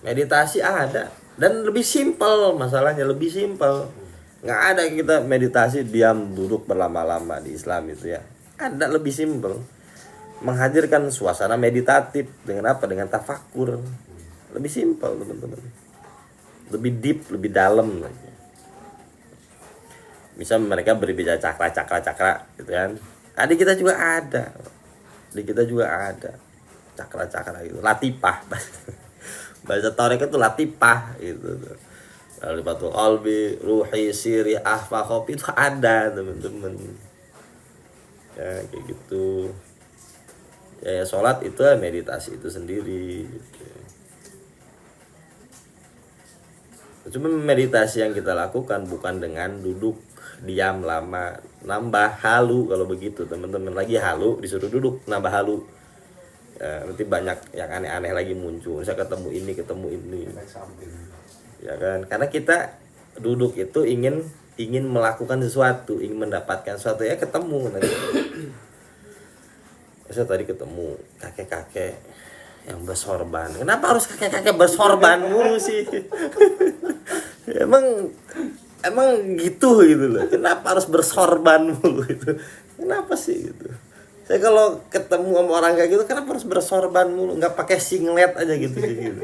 Meditasi ada dan lebih simpel, masalahnya lebih simpel. Nggak ada kita meditasi diam duduk berlama-lama di Islam itu ya. Ada lebih simpel, menghadirkan suasana meditatif dengan apa? Dengan tafakur. Lebih simpel teman-teman, lebih deep, lebih dalam lagi. Misal mereka berbicara cakra gitu kan. Di kita juga ada, cakra gitu, latipah. Bahasa Tarekat itu latipah gitu. Alifatul qalbi, ruhi, siri, ahfa, khofi itu ada teman-teman. Ya kayak gitu. Ya sholat itu meditasi itu sendiri gitu. Cuma meditasi yang kita lakukan bukan dengan duduk diam lama, nambah halu kalau begitu teman-teman. Lagi halu disuruh duduk nambah halu. Ya, nanti banyak yang aneh-aneh lagi muncul. Saya ketemu ini. Ya kan? Karena kita duduk itu ingin melakukan sesuatu, ingin mendapatkan sesuatu ya ketemu nanti. Saya tadi ketemu kakek-kakek yang bersorban. Kenapa harus kakek-kakek bersorban mulu sih? emang gitu loh. Kenapa harus bersorban mulu itu? Kenapa sih gitu? Saya kalau ketemu sama orang kayak gitu, kenapa harus bersorban mulu? Nggak pakai singlet aja gitu sih gitu.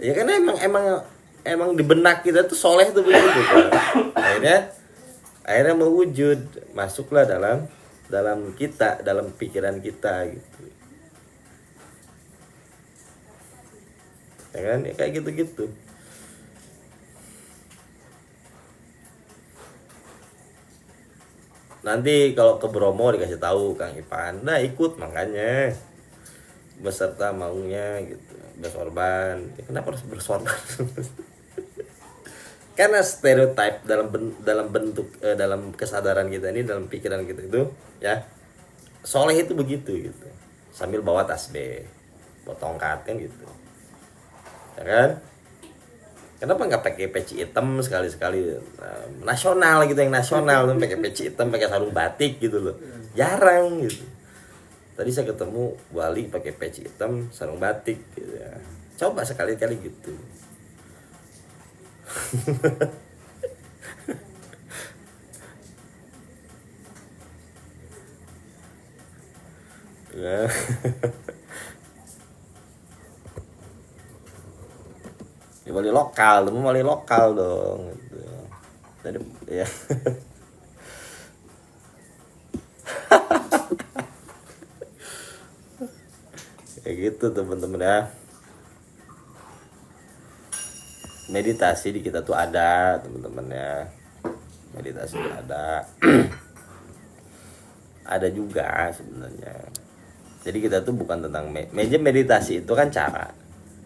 Ya kan emang di benak kita tuh soleh tuh begitu kan. Akhirnya mewujud, masuklah dalam kita, dalam pikiran kita gitu. Ya kan, ya kayak gitu-gitu. Nanti kalau ke Bromo dikasih tahu Kang Ipan, nah ikut makanya beserta maunya gitu, bersorban. Ya, kenapa harus bersorban? Karena stereotip dalam bentuk dalam kesadaran kita ini, dalam pikiran kita itu ya, soleh itu begitu gitu, sambil bawa tasbih, bawa tongkat kan gitu, ya kan? Kenapa nggak pakai peci hitam sekali-sekali nasional gitu, yang nasional tuh pakai peci hitam, pakai sarung batik gitu loh, jarang gitu. Tadi saya ketemu wali pakai peci hitam, sarung batik gitu ya. Coba sekali-kali gitu. Ya. Ya, wali lokal dong gitu. Jadi ya. Kayak gitu teman-teman ya. Meditasi di kita tuh ada teman-teman ya. Meditasi ada. Ada juga sebenarnya. Jadi kita tuh bukan tentang meja meditasi itu kan cara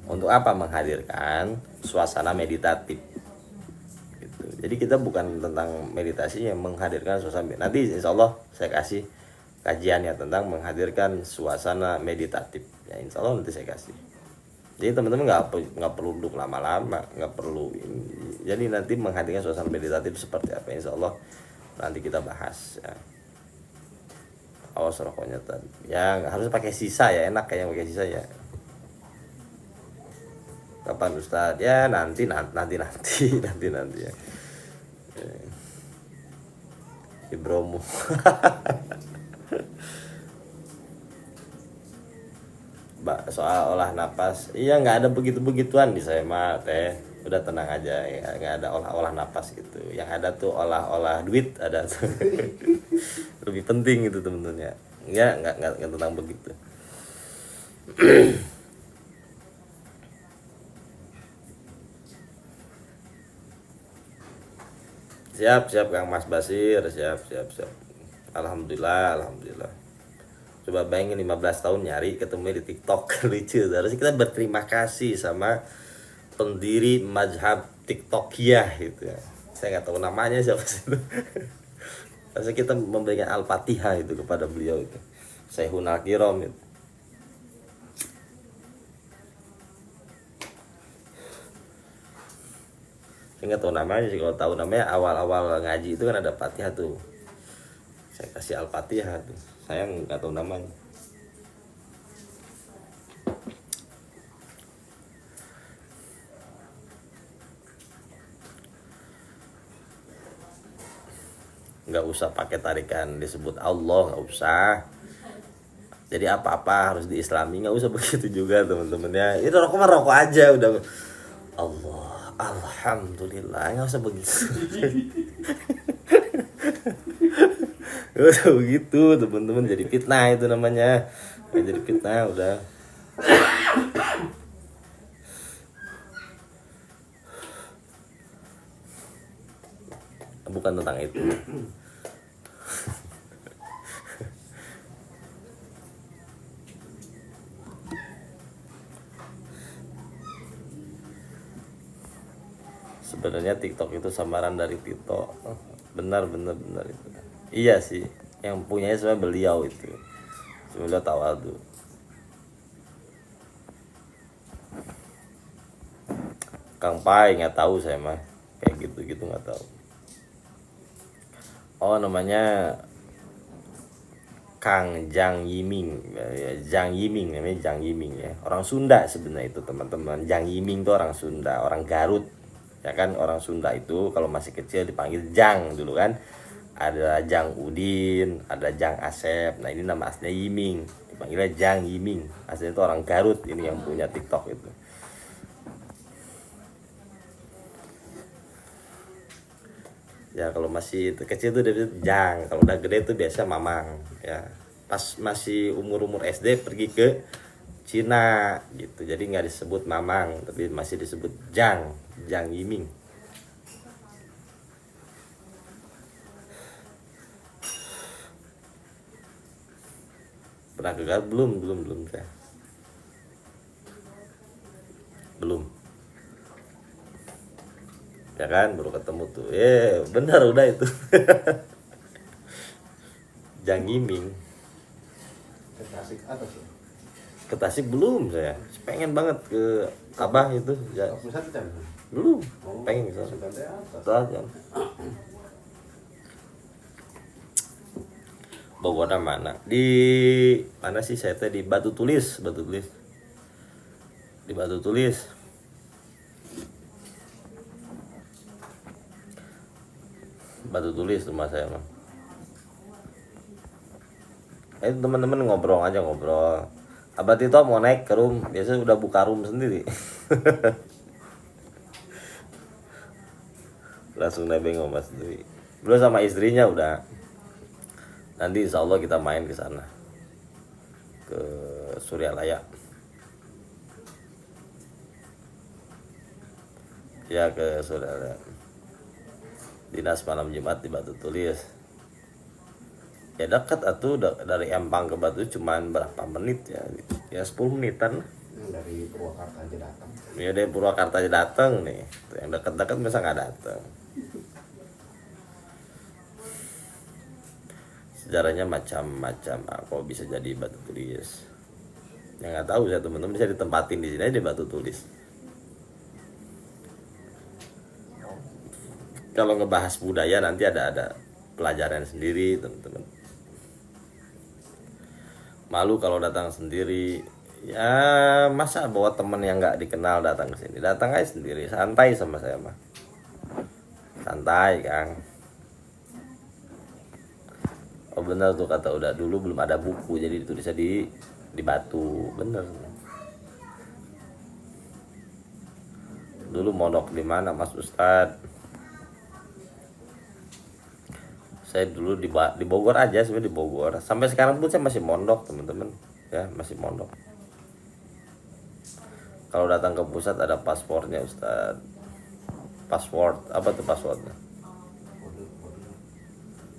untuk apa? Menghadirkan suasana meditatif gitu. Jadi kita bukan tentang meditasi yang menghadirkan suasana. Nanti insya Allah saya kasih kajian ya tentang menghadirkan suasana meditatif ya, insya Allah nanti saya kasih. Jadi teman-teman nggak perlu duduk lama-lama, nggak perlu ini. Jadi nanti menghadirkan suasana meditatif seperti apa, insya Allah nanti kita bahas ya. Awas rokoknya tadi ya, nggak harus pakai sisa ya, enak kayak pakai sisa ya. Kapan Ustadz? Ya nanti nanti ya. Di Bromo. Soal olah napas, iya nggak ada begitu-begituan di saya mah teh. Udah tenang aja ya, nggak ada olah napas gitu. Yang ada tuh olah duit ada tuh. Lebih penting itu temen-temen ya. Nggak tentang begitu. Siap Kang Mas Basir, siap. Alhamdulillah. Coba bayangin 15 tahun nyari ketemu di TikTok. Lucu. Harusnya kita berterima kasih sama pendiri mazhab TikTokiyah gitu ya. Saya nggak tahu namanya siapa sih itu. Harusnya kita memberikan Al-Fatihah itu kepada beliau itu. Syekhul Kiram itu. Saya nggak tahu namanya sih. Kalau tahu namanya awal-awal ngaji itu kan ada Fatihah tuh. Saya kasih Al-Fatihah tuh. Saya nggak tahu namanya. Nggak usah pakai tarikan disebut Allah, nggak usah. Jadi apa-apa harus diislami, nggak usah begitu juga teman-teman ya. Itu rokok mah rokok aja udah. Allah, alhamdulillah, nggak usah begitu. Udah begitu teman-teman, jadi fitnah itu namanya. Jadi fitnah udah. Bukan tentang itu. Sebenarnya TikTok itu samaran dari Tito. Benar itu. Iya sih, yang punyanya sebenarnya beliau itu. Beliau tawadu. Kang Pai nggak tahu saya mah, kayak gitu nggak tahu. Oh namanya Kang Jang Yiming, Jang Yiming namanya, Jang Yiming ya. Orang Sunda sebenarnya itu teman-teman. Jang Yiming itu orang Sunda, orang Garut. Ya kan orang Sunda itu kalau masih kecil dipanggil Jang dulu kan. Ada Jang Udin, ada Jang Asep. Nah ini nama aslinya Yiming, dipanggilnya Jang Yiming. Aslinya itu orang Garut ini yang punya TikTok itu. Ya kalau masih kecil tuh dia Jang, kalau udah gede tuh biasa Mamang ya. Pas masih umur SD pergi ke Cina gitu, jadi nggak disebut Mamang tapi masih disebut Jang Yiming. Pernah ke Garut? Belum saya. Belum. Ya kan baru ketemu tuh. Benar udah itu. Jang Yiming. Ke Tasik belum saya. Pengen banget ke Abah itu. Ya. Belum. Pengen ke sana. Bogor mana? Di mana sih saya teh di Batu Tulis. Di Batu Tulis. Batu Tulis rumah saya mah. Teman-teman ngobrol. Abah Tito mau naik ke room, biasa udah buka room sendiri. Langsung nebeng sama Mas Dwi. Belum sama istrinya udah. Nanti insya Allah kita main ke sana, ke Suryalaya. Ya ke Suryalaya. Dinas malam Jumat di Batu Tulis. Ya dekat atuh dari Empang ke Batu cuman berapa menit ya? Ya 10 menitan. Dari Purwakarta aja datang. Ya dari Purwakarta aja datang nih. Yang dekat-dekat masa nggak datang. Sejarahnya macam-macam. Kok bisa jadi Batu Tulis? Ya nggak tahu saya teman-teman, bisa ditempatin di sini aja di Batu Tulis. Kalau ngebahas budaya nanti ada pelajaran sendiri teman-teman. Malu kalau datang sendiri Ya masa bawa temen yang nggak dikenal datang ke sini, datang aja sendiri, santai sama saya mah, santai Kang. Oh bener tuh kata udah, dulu belum ada buku jadi ditulisnya di batu, bener. Dulu mondok di mana Mas Ustad? Saya dulu di Bogor aja sebenarnya, di Bogor. Sampai sekarang pun saya masih mondok teman-teman, ya masih mondok. Kalau datang ke pusat ada paspornya Ustad. Password apa tuh passwordnya?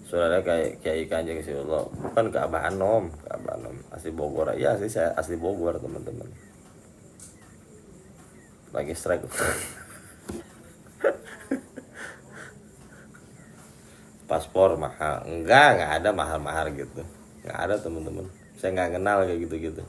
Saudara kayak Kiai Kanjeng Rasulullah, bukan ke Abah Anom, asli Bogor. Ya asli, saya asli Bogor teman-teman. Lagi strike. Paspor mahal? Nggak ada mahal-mahal gitu, nggak ada teman-teman. Saya nggak kenal kayak gitu-gitu.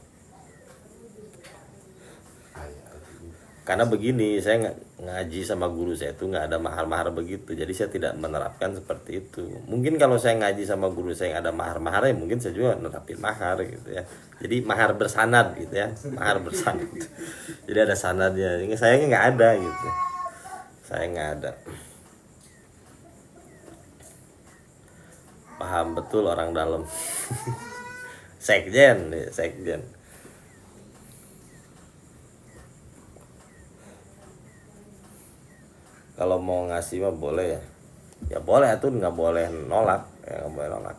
Karena begini, saya ngaji sama guru saya itu nggak ada mahar-mahar begitu, jadi saya tidak menerapkan seperti itu. Mungkin kalau saya ngaji sama guru saya yang ada mahar-mahar ya mungkin saya juga nerapin mahar gitu ya. Jadi mahar bersanad gitu ya, mahar bersanad. Jadi ada sanadnya. Ini saya nggak ada gitu, saya nggak ada. Paham betul orang dalam. Sekjen, sekjen. Kalau mau ngasih mah boleh ya, ya boleh tuh, nggak boleh nolak, ya nggak boleh nolak.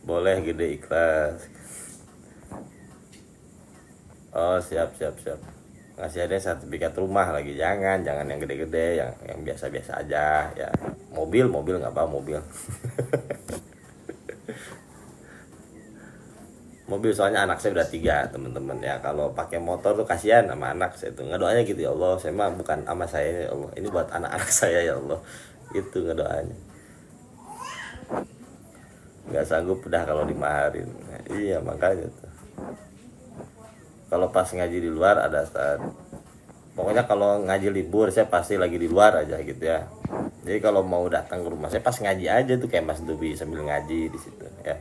Boleh gede ikhlas. Oh siap siap siap. Ngasih ada sertifikat rumah lagi, jangan yang gede-gede, yang biasa-biasa aja ya. Mobil nggak apa mobil. Mobil soalnya anak saya udah 3 teman-teman ya, kalau pakai motor tuh kasihan sama anak saya tuh. Ngedoanya gitu, ya Allah saya mah bukan sama saya ya Allah, ini buat anak-anak saya ya Allah, itu ngedoanya. Nggak sanggup udah kalau dimaharin. Nah, iya makanya tuh, kalau pas ngaji di luar ada saat, pokoknya kalau ngaji libur saya pasti lagi di luar aja gitu ya. Jadi kalau mau datang ke rumah saya pas ngaji aja tuh, kayak Mas Dubi sambil ngaji di situ ya.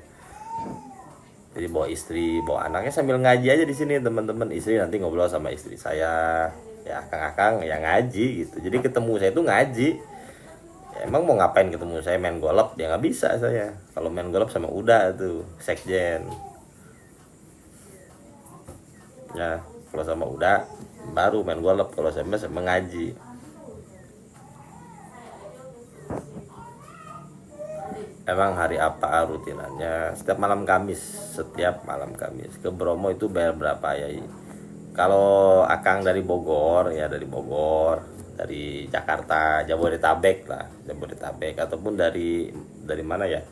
Jadi bawa istri, bawa anaknya sambil ngaji aja di sini teman-teman. Istri nanti ngobrol sama istri saya, ya akang-akang yang ngaji gitu. Jadi ketemu saya tuh ngaji. Ya, emang mau ngapain ketemu saya, main golf? Ya nggak bisa saya. Kalau main golf sama udah tuh sekjen. Ya kalau sama udah baru main golf, kalau saya mengaji. Emang hari apa rutinannya? Setiap malam Kamis ke Bromo. Itu bayar berapa ya? Kalau akang dari Bogor ya, dari Jakarta, Jabodetabek lah, ataupun dari mana ya?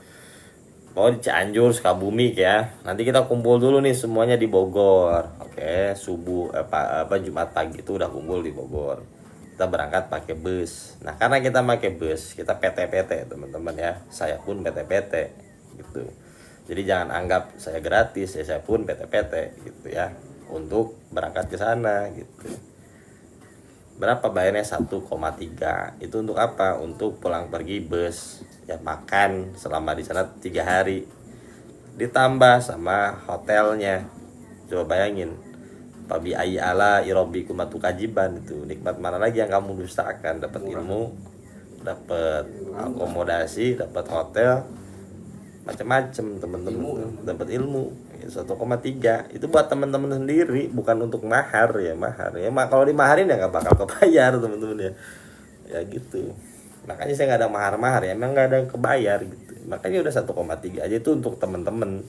Mau di Cianjur, Sukabumi ya. Nanti kita kumpul dulu nih semuanya di Bogor. Oke, subuh Jumat pagi itu udah kumpul di Bogor. Kita berangkat pakai bus. Nah, karena kita pakai bus, kita PT-PT teman-teman ya. Saya pun PT-PT gitu. Jadi jangan anggap saya gratis, ya saya pun PT-PT gitu ya. Untuk berangkat ke sana gitu. Berapa bayarnya? 1,3. Itu untuk apa? Untuk pulang pergi bus, ya makan selama di sana 3 hari. Ditambah sama hotelnya. Coba bayangin. Pabi ayi ala irobi kumatu kajiban, itu nikmat mana lagi yang kamu dustakan? Dapat ilmu, dapat akomodasi, dapat hotel, macam-macam teman-teman, dapat ilmu. 1,3 itu buat teman-teman sendiri, bukan untuk mahar ya. Kalau dimaharin ya nggak bakal kebayar teman-teman ya, ya gitu. Makanya saya nggak ada mahar ya, emang nggak ada yang kebayar gitu. Makanya udah 1,3 aja itu untuk teman-teman.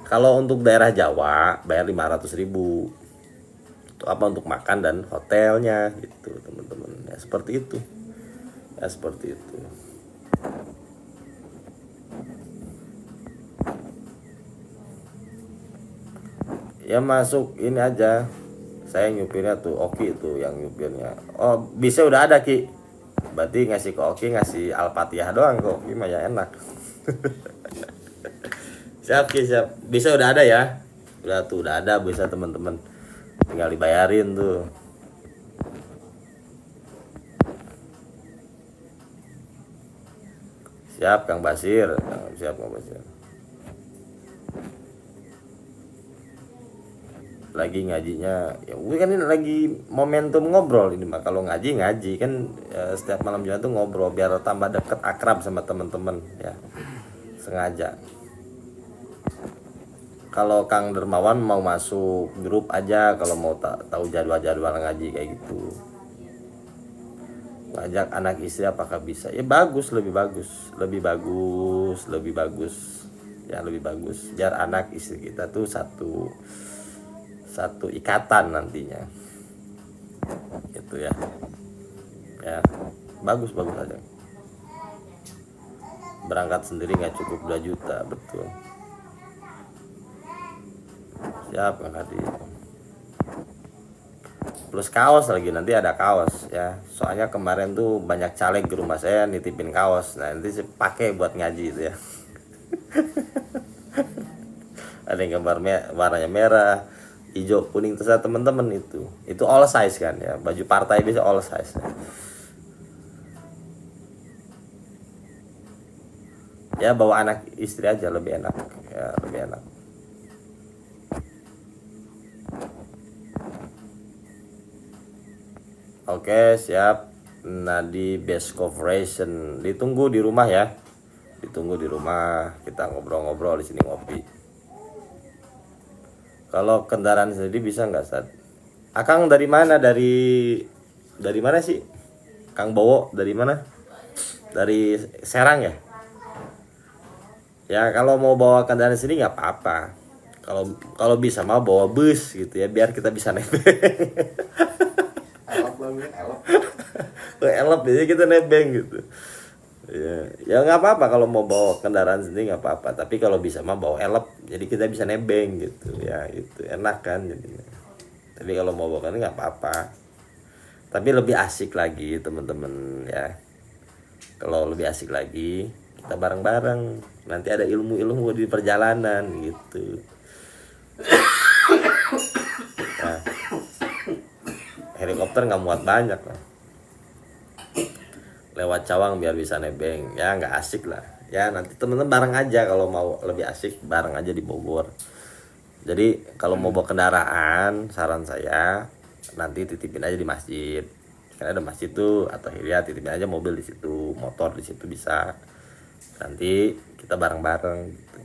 Kalau untuk daerah Jawa bayar 500.000. Itu apa? Untuk makan dan hotelnya gitu teman-teman. Ya seperti itu. Ya masuk ini aja. Saya nyupirnya tuh Oki tuh yang nyupirnya. Oh, bisa udah ada Ki. Berarti ngasih ke Oki, ngasih Al-Fatihah doang kok. Oki mah ya enak. Siap Ki, siap. Bisa udah ada ya. Udah ada bisa teman-teman. Tinggal dibayarin tuh. Siap Kang Basir. Siap Kang Basir. Lagi ngajinya ya kan ini lagi momentum ngobrol ini mah. Kalau ngaji kan setiap malam Jumat tuh ngobrol biar tambah deket akrab sama teman-teman ya, sengaja. Kalau Kang Dermawan mau masuk grup aja kalau mau tahu jadwal ngaji kayak gitu, ngajak anak istri apakah bisa ya, bagus, lebih bagus ya, lebih bagus biar anak istri kita tuh satu ikatan nantinya gitu ya, bagus aja. Berangkat sendiri nggak cukup 2 juta, betul. Siap Kang Hadi. Plus kaos lagi, nanti ada kaos ya, soalnya kemarin tuh banyak caleg di rumah saya nitipin kaos, nah nanti saya pakai buat ngaji itu ya. Ada yang warnanya merah, hijau, kuning, terserah teman-teman. Itu all size kan ya, baju partai bisa all size ya. Bawa anak istri aja lebih enak ya, lebih enak. Oke, siap. Nadi Best Corporation ditunggu di rumah ya, ditunggu di rumah, kita ngobrol-ngobrol di sini, ngopi. Kalau kendaraan sendiri bisa nggak, Ustaz? Akang dari mana? Dari mana sih? Kang Bowo dari mana? Dari Serang ya? Ya kalau mau bawa kendaraan sendiri nggak apa-apa. Kalau bisa mau bawa bus gitu ya, biar kita bisa nebeng. Elop jadi kita nebeng gitu. Ya nggak apa-apa kalau mau bawa kendaraan sendiri nggak apa-apa, tapi kalau bisa mah bawa elop jadi kita bisa nebeng gitu ya, gitu enak kan jadinya. Tapi kalau mau bawa kan nggak apa-apa, tapi lebih asik lagi teman-teman ya. Kalau lebih asik lagi kita bareng-bareng, nanti ada ilmu-ilmu di perjalanan gitu. Nah, helikopter nggak muat banyak lah, lewat Cawang biar bisa nebeng ya, nggak asik lah ya. Nanti temen-temen bareng aja, kalau mau lebih asik bareng aja di Bogor. Jadi kalau mau bawa kendaraan, saran saya nanti titipin aja di masjid, kan ada masjid tuh, atau ya titipin aja mobil di situ, motor di situ bisa. Nanti kita bareng-bareng gitu.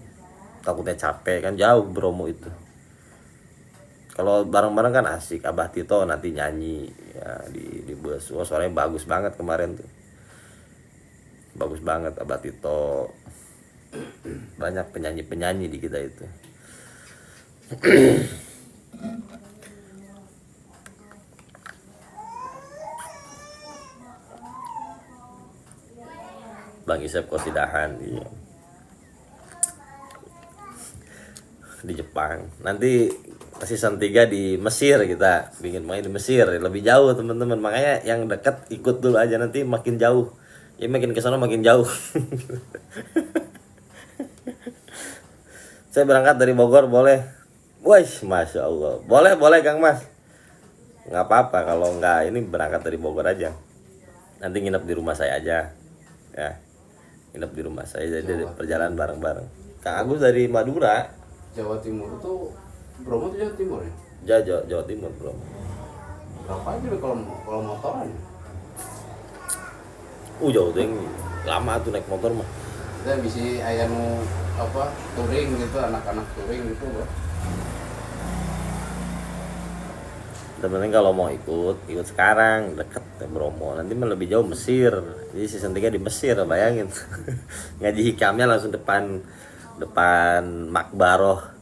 Takutnya capek kan, jauh Bromo itu. Kalau bareng-bareng kan asik. Abah Tito nanti nyanyi ya di bus. Wah, suaranya bagus banget kemarin tuh. Bagus banget Abah Tito. Banyak penyanyi-penyanyi di kita itu. Bang Isep Kosidahan di Jepang. Nanti season 3 di Mesir, kita bikin main di Mesir, lebih jauh teman-teman. Makanya yang dekat ikut dulu aja, nanti makin jauh ya, makin kesana makin jauh. Saya berangkat dari Bogor boleh? Wih, Masya Allah, boleh Kang Mas, nggak apa-apa. Kalau nggak ini berangkat dari Bogor aja, nanti nginep di rumah saya aja ya, nginep di rumah saya, jadi perjalanan bareng-bareng. Kang Agus dari Madura. Jawa Timur tuh, Bromo tuh Jawa Timur ya? Jawa Timur bro. Berapa aja deh kalau motoran ya? Jauh tuh, lama tuh naik motor mah. Kita bisa ayam touring gitu, anak-anak touring gitu bro. Temen-temen kalau mau ikut sekarang, deket Bromo. Nanti mah lebih jauh Mesir. Jadi season 3 di Mesir, bayangin. Ngaji hikamnya langsung depan Makbaroh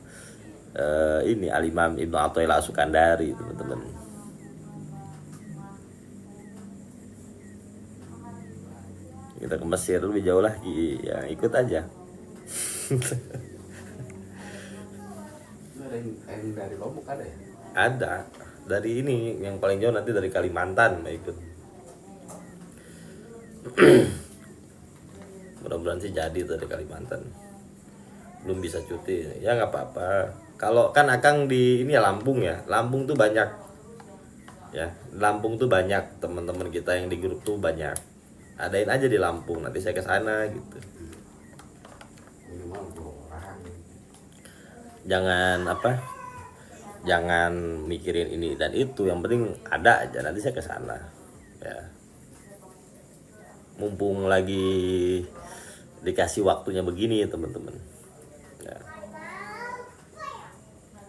ini Al-Imam Ibnu Athaillah Sukandari, teman-teman. Kita ke Mesir lebih jauh lagi ya, ikut aja. Ada yang dari Lombok ada ya? Ada dari ini yang paling jauh, nanti dari Kalimantan mau ikut. Mudah-mudahan sih jadi dari Kalimantan. Belum bisa cuti ya, nggak apa-apa. Kalau kan Akang di ini ya Lampung ya, Lampung tuh banyak ya, Lampung tuh banyak teman-teman kita yang di grup tuh banyak adain aja di Lampung, nanti saya ke sana gitu. Minimal 2 orang. Jangan mikirin ini dan itu, yang penting ada aja, nanti saya ke sana ya. Mumpung lagi dikasih waktunya begini teman-teman ya.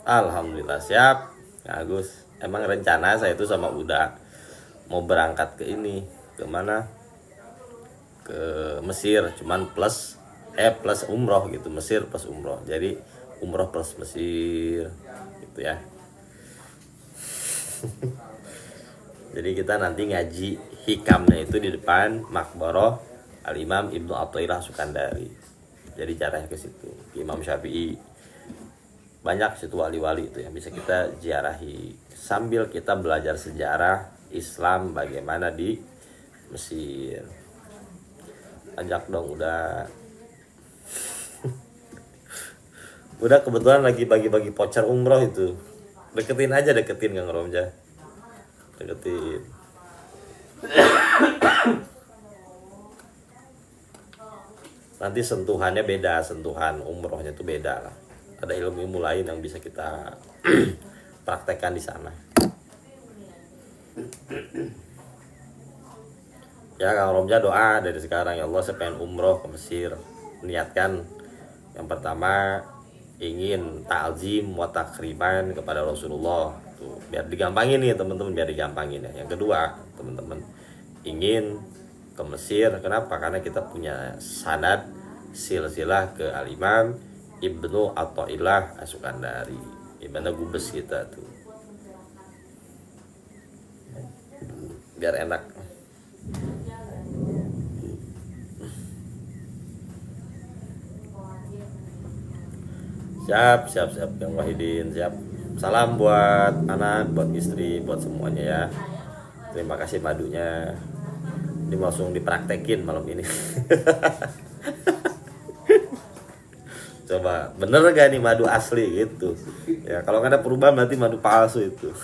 Alhamdulillah siap Agus. Emang rencana saya itu sama Uda mau berangkat ke ini, ke mana, ke Mesir, cuman plus umroh gitu, Mesir plus umroh, jadi umroh plus Mesir gitu ya. Jadi kita nanti ngaji hikamnya itu di depan Makboroh Al-Imam Ibnu Athaillah Sukandari. Jadi caranya ke situ, ke Imam Syafi'i. Banyak situ wali-wali itu yang bisa kita ziarahi sambil kita belajar sejarah Islam bagaimana di Mesir. Ajak dong udah. Udah kebetulan lagi bagi-bagi voucher umroh itu. Deketin Kang Romja. Deketin. Nanti sentuhannya beda, sentuhan umrohnya itu beda lah. Ada ilmu-ilmu lain yang bisa kita praktekkan di sana. Ya Kang Romja doa dari sekarang, ya Allah saya pengen umroh ke Mesir. Niatkan yang pertama ingin ta'zim wa takriman kepada Rasulullah. Tuh, biar digampangin nih teman-teman, biar digampangin ya. Yang kedua, teman-teman ingin ke Mesir. Kenapa? Karena kita punya sanad silsilah ke Al-Imam Ibnu Athaillah As-Sukandari. Gimana gubes kita tuh. Biar enak. Siap Kang Wahidin, siap. Salam buat anak, buat istri, buat semuanya ya. Terima kasih madunya. Ini langsung dipraktekin malam ini. Coba bener gak nih madu asli gitu ya, kalau nggak ada perubahan berarti madu palsu itu.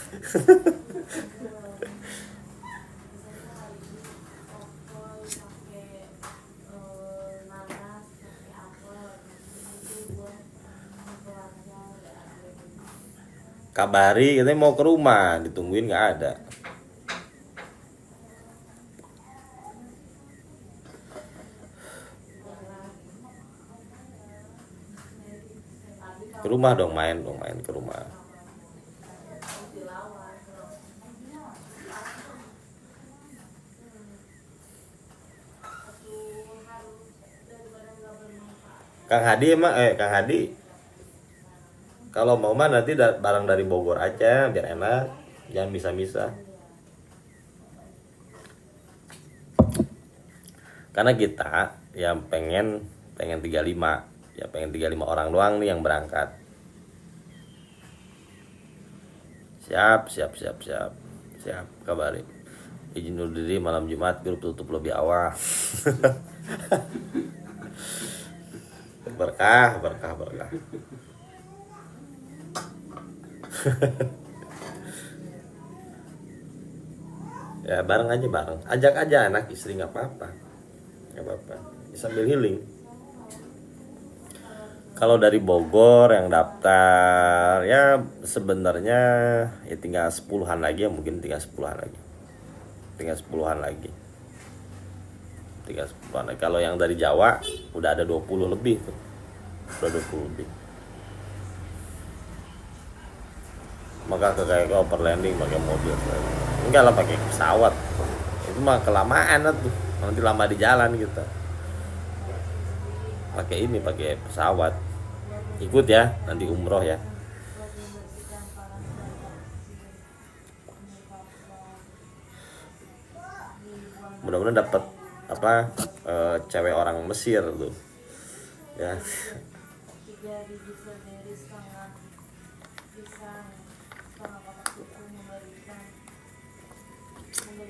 Kabari katanya mau ke rumah, ditungguin nggak ada. Ke rumah dong, main ke rumah. Kang Hadi kalau mau mah nanti barang dari Bogor aja biar enak, jangan bisa-bisa. Karena kita yang pengen 35, ya pengen 35 orang doang nih yang berangkat. Siap kabari. Izin undur diri malam Jumat, grup tutup lebih awal. Berkah. Ya bareng, ajak aja anak istri, nggak apa-apa, sambil healing. Kalau dari Bogor yang daftar ya sebenarnya ya tinggal 10-an lagi ya, mungkin tinggal 10-an lagi. Kalau yang dari Jawa udah ada 20 lebih tuh. Maka kayak overlanding pakai mobil, enggak lah pakai pesawat, itu mah kelamaan tuh, nanti lama di jalan kita. Pakai pesawat, ikut ya nanti umroh ya. Mudah-mudahan dapat cewek orang Mesir tuh ya.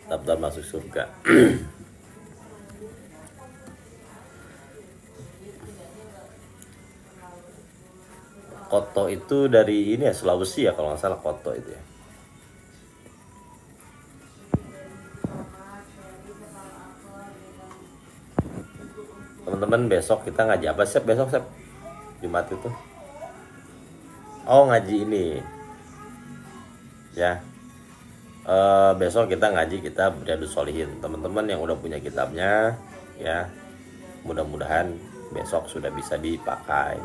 Daftar masuk surga. Koto itu dari ini ya, Sulawesi ya kalau nggak salah, Koto itu ya. Teman-teman besok kita ngaji apa Sep? Besok Sep? Jumat itu. Oh ngaji ini. Ya. Besok kita ngaji kitab Riyadhus Shalihin. Teman-teman yang udah punya kitabnya ya, mudah-mudahan besok sudah bisa dipakai.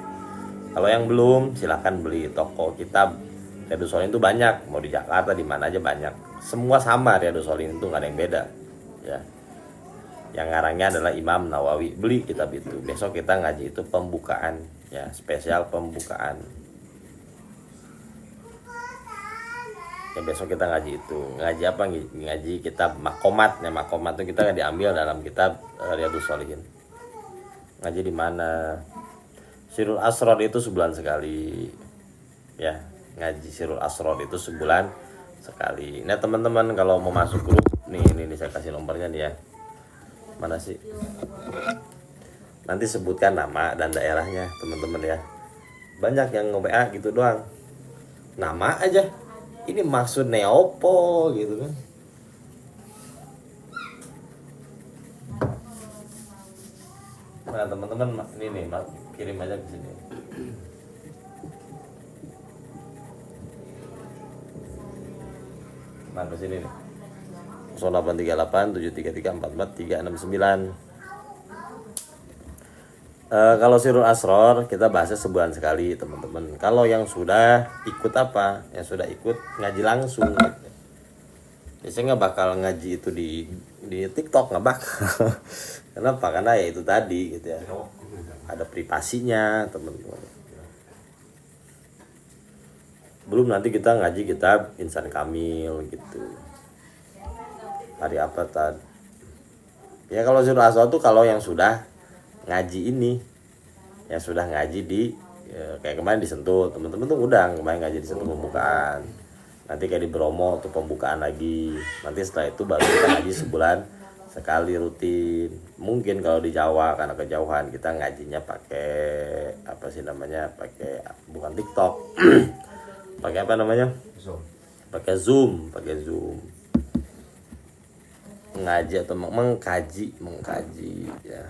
Kalau yang belum silahkan beli toko kitab Riyadhus Shalihin itu banyak, mau di Jakarta di mana aja banyak. Semua sama Riyadhus Shalihin itu nggak ada yang beda ya. Yang ngarangnya adalah Imam Nawawi. Beli kitab itu. Besok kita ngaji itu pembukaan ya, spesial pembukaan. Ya besok kita ngaji itu. Ngaji apa? Ngaji kitab Makomat. Ya Makomat itu kita diambil dalam kitab Riyadhus Shalihin. Ngaji di mana? Sirul Asrar itu sebulan sekali. Ya, ngaji Sirul Asrar itu sebulan sekali. Nah, teman-teman kalau mau masuk grup, nih saya kasih nomornya nih ya. Mana sih? Nanti sebutkan nama dan daerahnya, teman-teman ya. Banyak yang nge-WA gitu doang. Nama aja. Ini maksudnya opo gitu kan. Nah teman-teman ini nih kirim aja ke sini. Nah ke sini nih. 0838 733 44369. Kalau Sirul Asrar kita bahasnya sebulan sekali teman-teman. Kalau yang sudah ikut apa? Yang sudah ikut ngaji langsung gitu. Biasanya nggak bakal ngaji itu di TikTok, nggak bakal. Kenapa? Karena ya itu tadi gitu ya. Ada privasinya teman-teman. Belum nanti kita ngaji kitab Insan Kamil gitu. Hari apa tadi? Ya kalau Sirul Asrar itu kalau yang sudah ngaji ini, yang sudah ngaji di kayak kemarin di Sentul, teman-teman tuh udah kemarin ngaji di Sentul pembukaan. Nanti kayak di Bromo tuh pembukaan lagi. Nanti setelah itu baru kita ngaji sebulan sekali rutin. Mungkin kalau di Jawa karena kejauhan kita ngajinya pakai apa sih namanya? Pakai bukan TikTok. Pakai apa namanya? Zoom. Pakai Zoom. Ngaji atau mengkaji ya.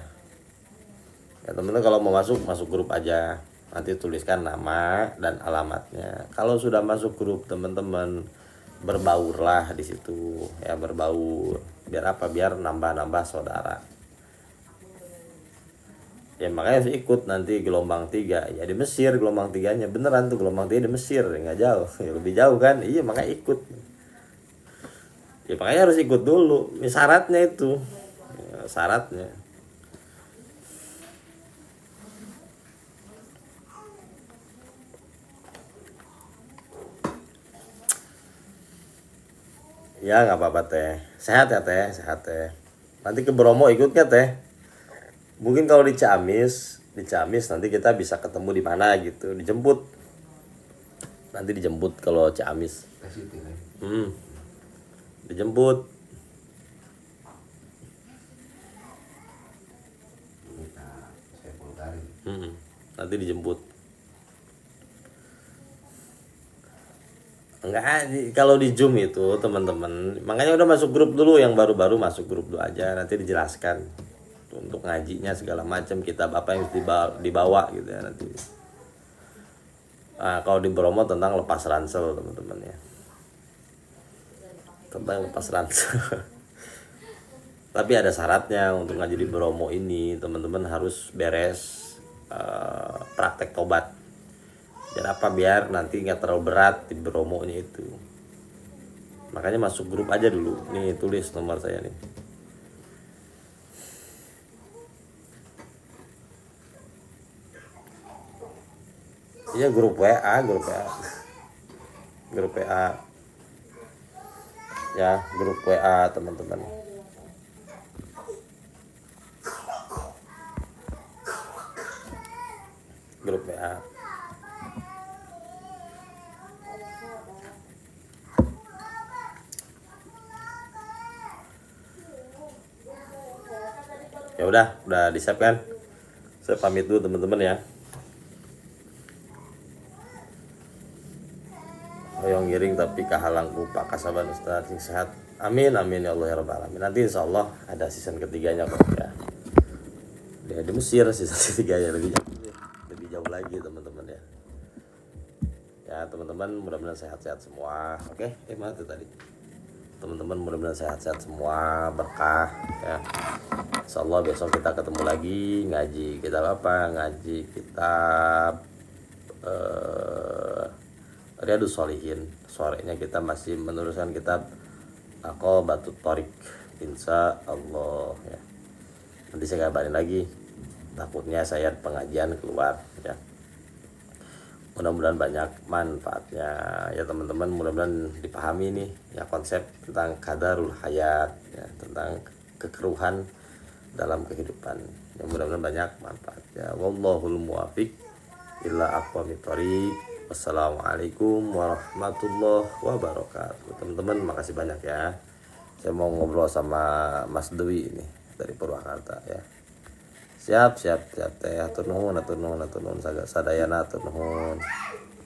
Ya teman-teman kalau mau masuk grup aja, nanti tuliskan nama dan alamatnya. Kalau sudah masuk grup teman-teman berbaurlah di situ ya, berbaur. Biar apa? Biar nambah saudara. Ya makanya saya ikut nanti gelombang 3 ya di Mesir, gelombang 3-nya beneran tuh gelombang 3 di Mesir, nggak jauh, ya, lebih jauh kan? Iya makanya ikut. Ya makanya harus ikut dulu. Ini syaratnya itu, ya, syaratnya. Ya nggak apa-apa teh, sehat ya teh, sehat teh. Nanti ke Bromo ikutnya teh. Mungkin kalau di Ciamis nanti kita bisa ketemu di mana gitu, dijemput. Nanti dijemput kalau Ciamis. Dijemput. Nanti dijemput. Enggak, kalau di Zoom itu teman-teman, makanya udah masuk grup dulu, yang baru-baru masuk grup dulu aja, nanti dijelaskan untuk ngajinya segala macam, kitab apa yang dibawa gitu ya nanti. Nah, kalau di Bromo tentang lepas ransel teman-teman ya, tentang lepas ransel. Tapi ada syaratnya untuk ngaji di Bromo ini, teman-teman harus beres praktek tobat. Biar apa? Biar nanti nggak terlalu berat di Bromo-nya itu. Makanya masuk grup aja dulu. Nih tulis nomor saya nih. Iya grup WA. Grup WA. Ya, grup WA teman-teman. Grup WA. Ya udah di-save kan? Saya pamit dulu teman-teman ya. Hoyong giring tapi kahalang lupa kasaban Ustaz sing sehat. Amin ya Allah ya rabbal alamin. Nanti insyaallah ada season ketiganya kok ya. di Mesir season 3 ya, lebih jauh lagi teman-teman ya. Ya teman-teman, mudah-mudahan sehat-sehat semua. Oke, mana itu tadi? Teman-teman mudah-mudahan sehat-sehat semua, berkah ya. Insyaallah besok kita ketemu lagi ngaji kitab apa? Ngaji kitab Riyadus Shalihin. Sorenya kita masih meneruskan kitab Aqabatut Thoriq, insya Allah ya. Nanti saya kabarin lagi, takutnya saya pengajian keluar ya. Mudah-mudahan banyak manfaatnya ya teman-teman. Mudah-mudahan dipahami nih ya konsep tentang qadarul hayat ya, tentang kekeruhan dalam kehidupan ya. Mudah-mudahan banyak manfaatnya. Wallahul muwaffiq ila aqwamit thoriq. Wassalamualaikum warahmatullahi wabarakatuh. Teman-teman makasih banyak ya. Saya mau ngobrol sama Mas Dewi ini dari Purwakarta ya. Siap teh, atur nuhun sadayana, atur nuhun.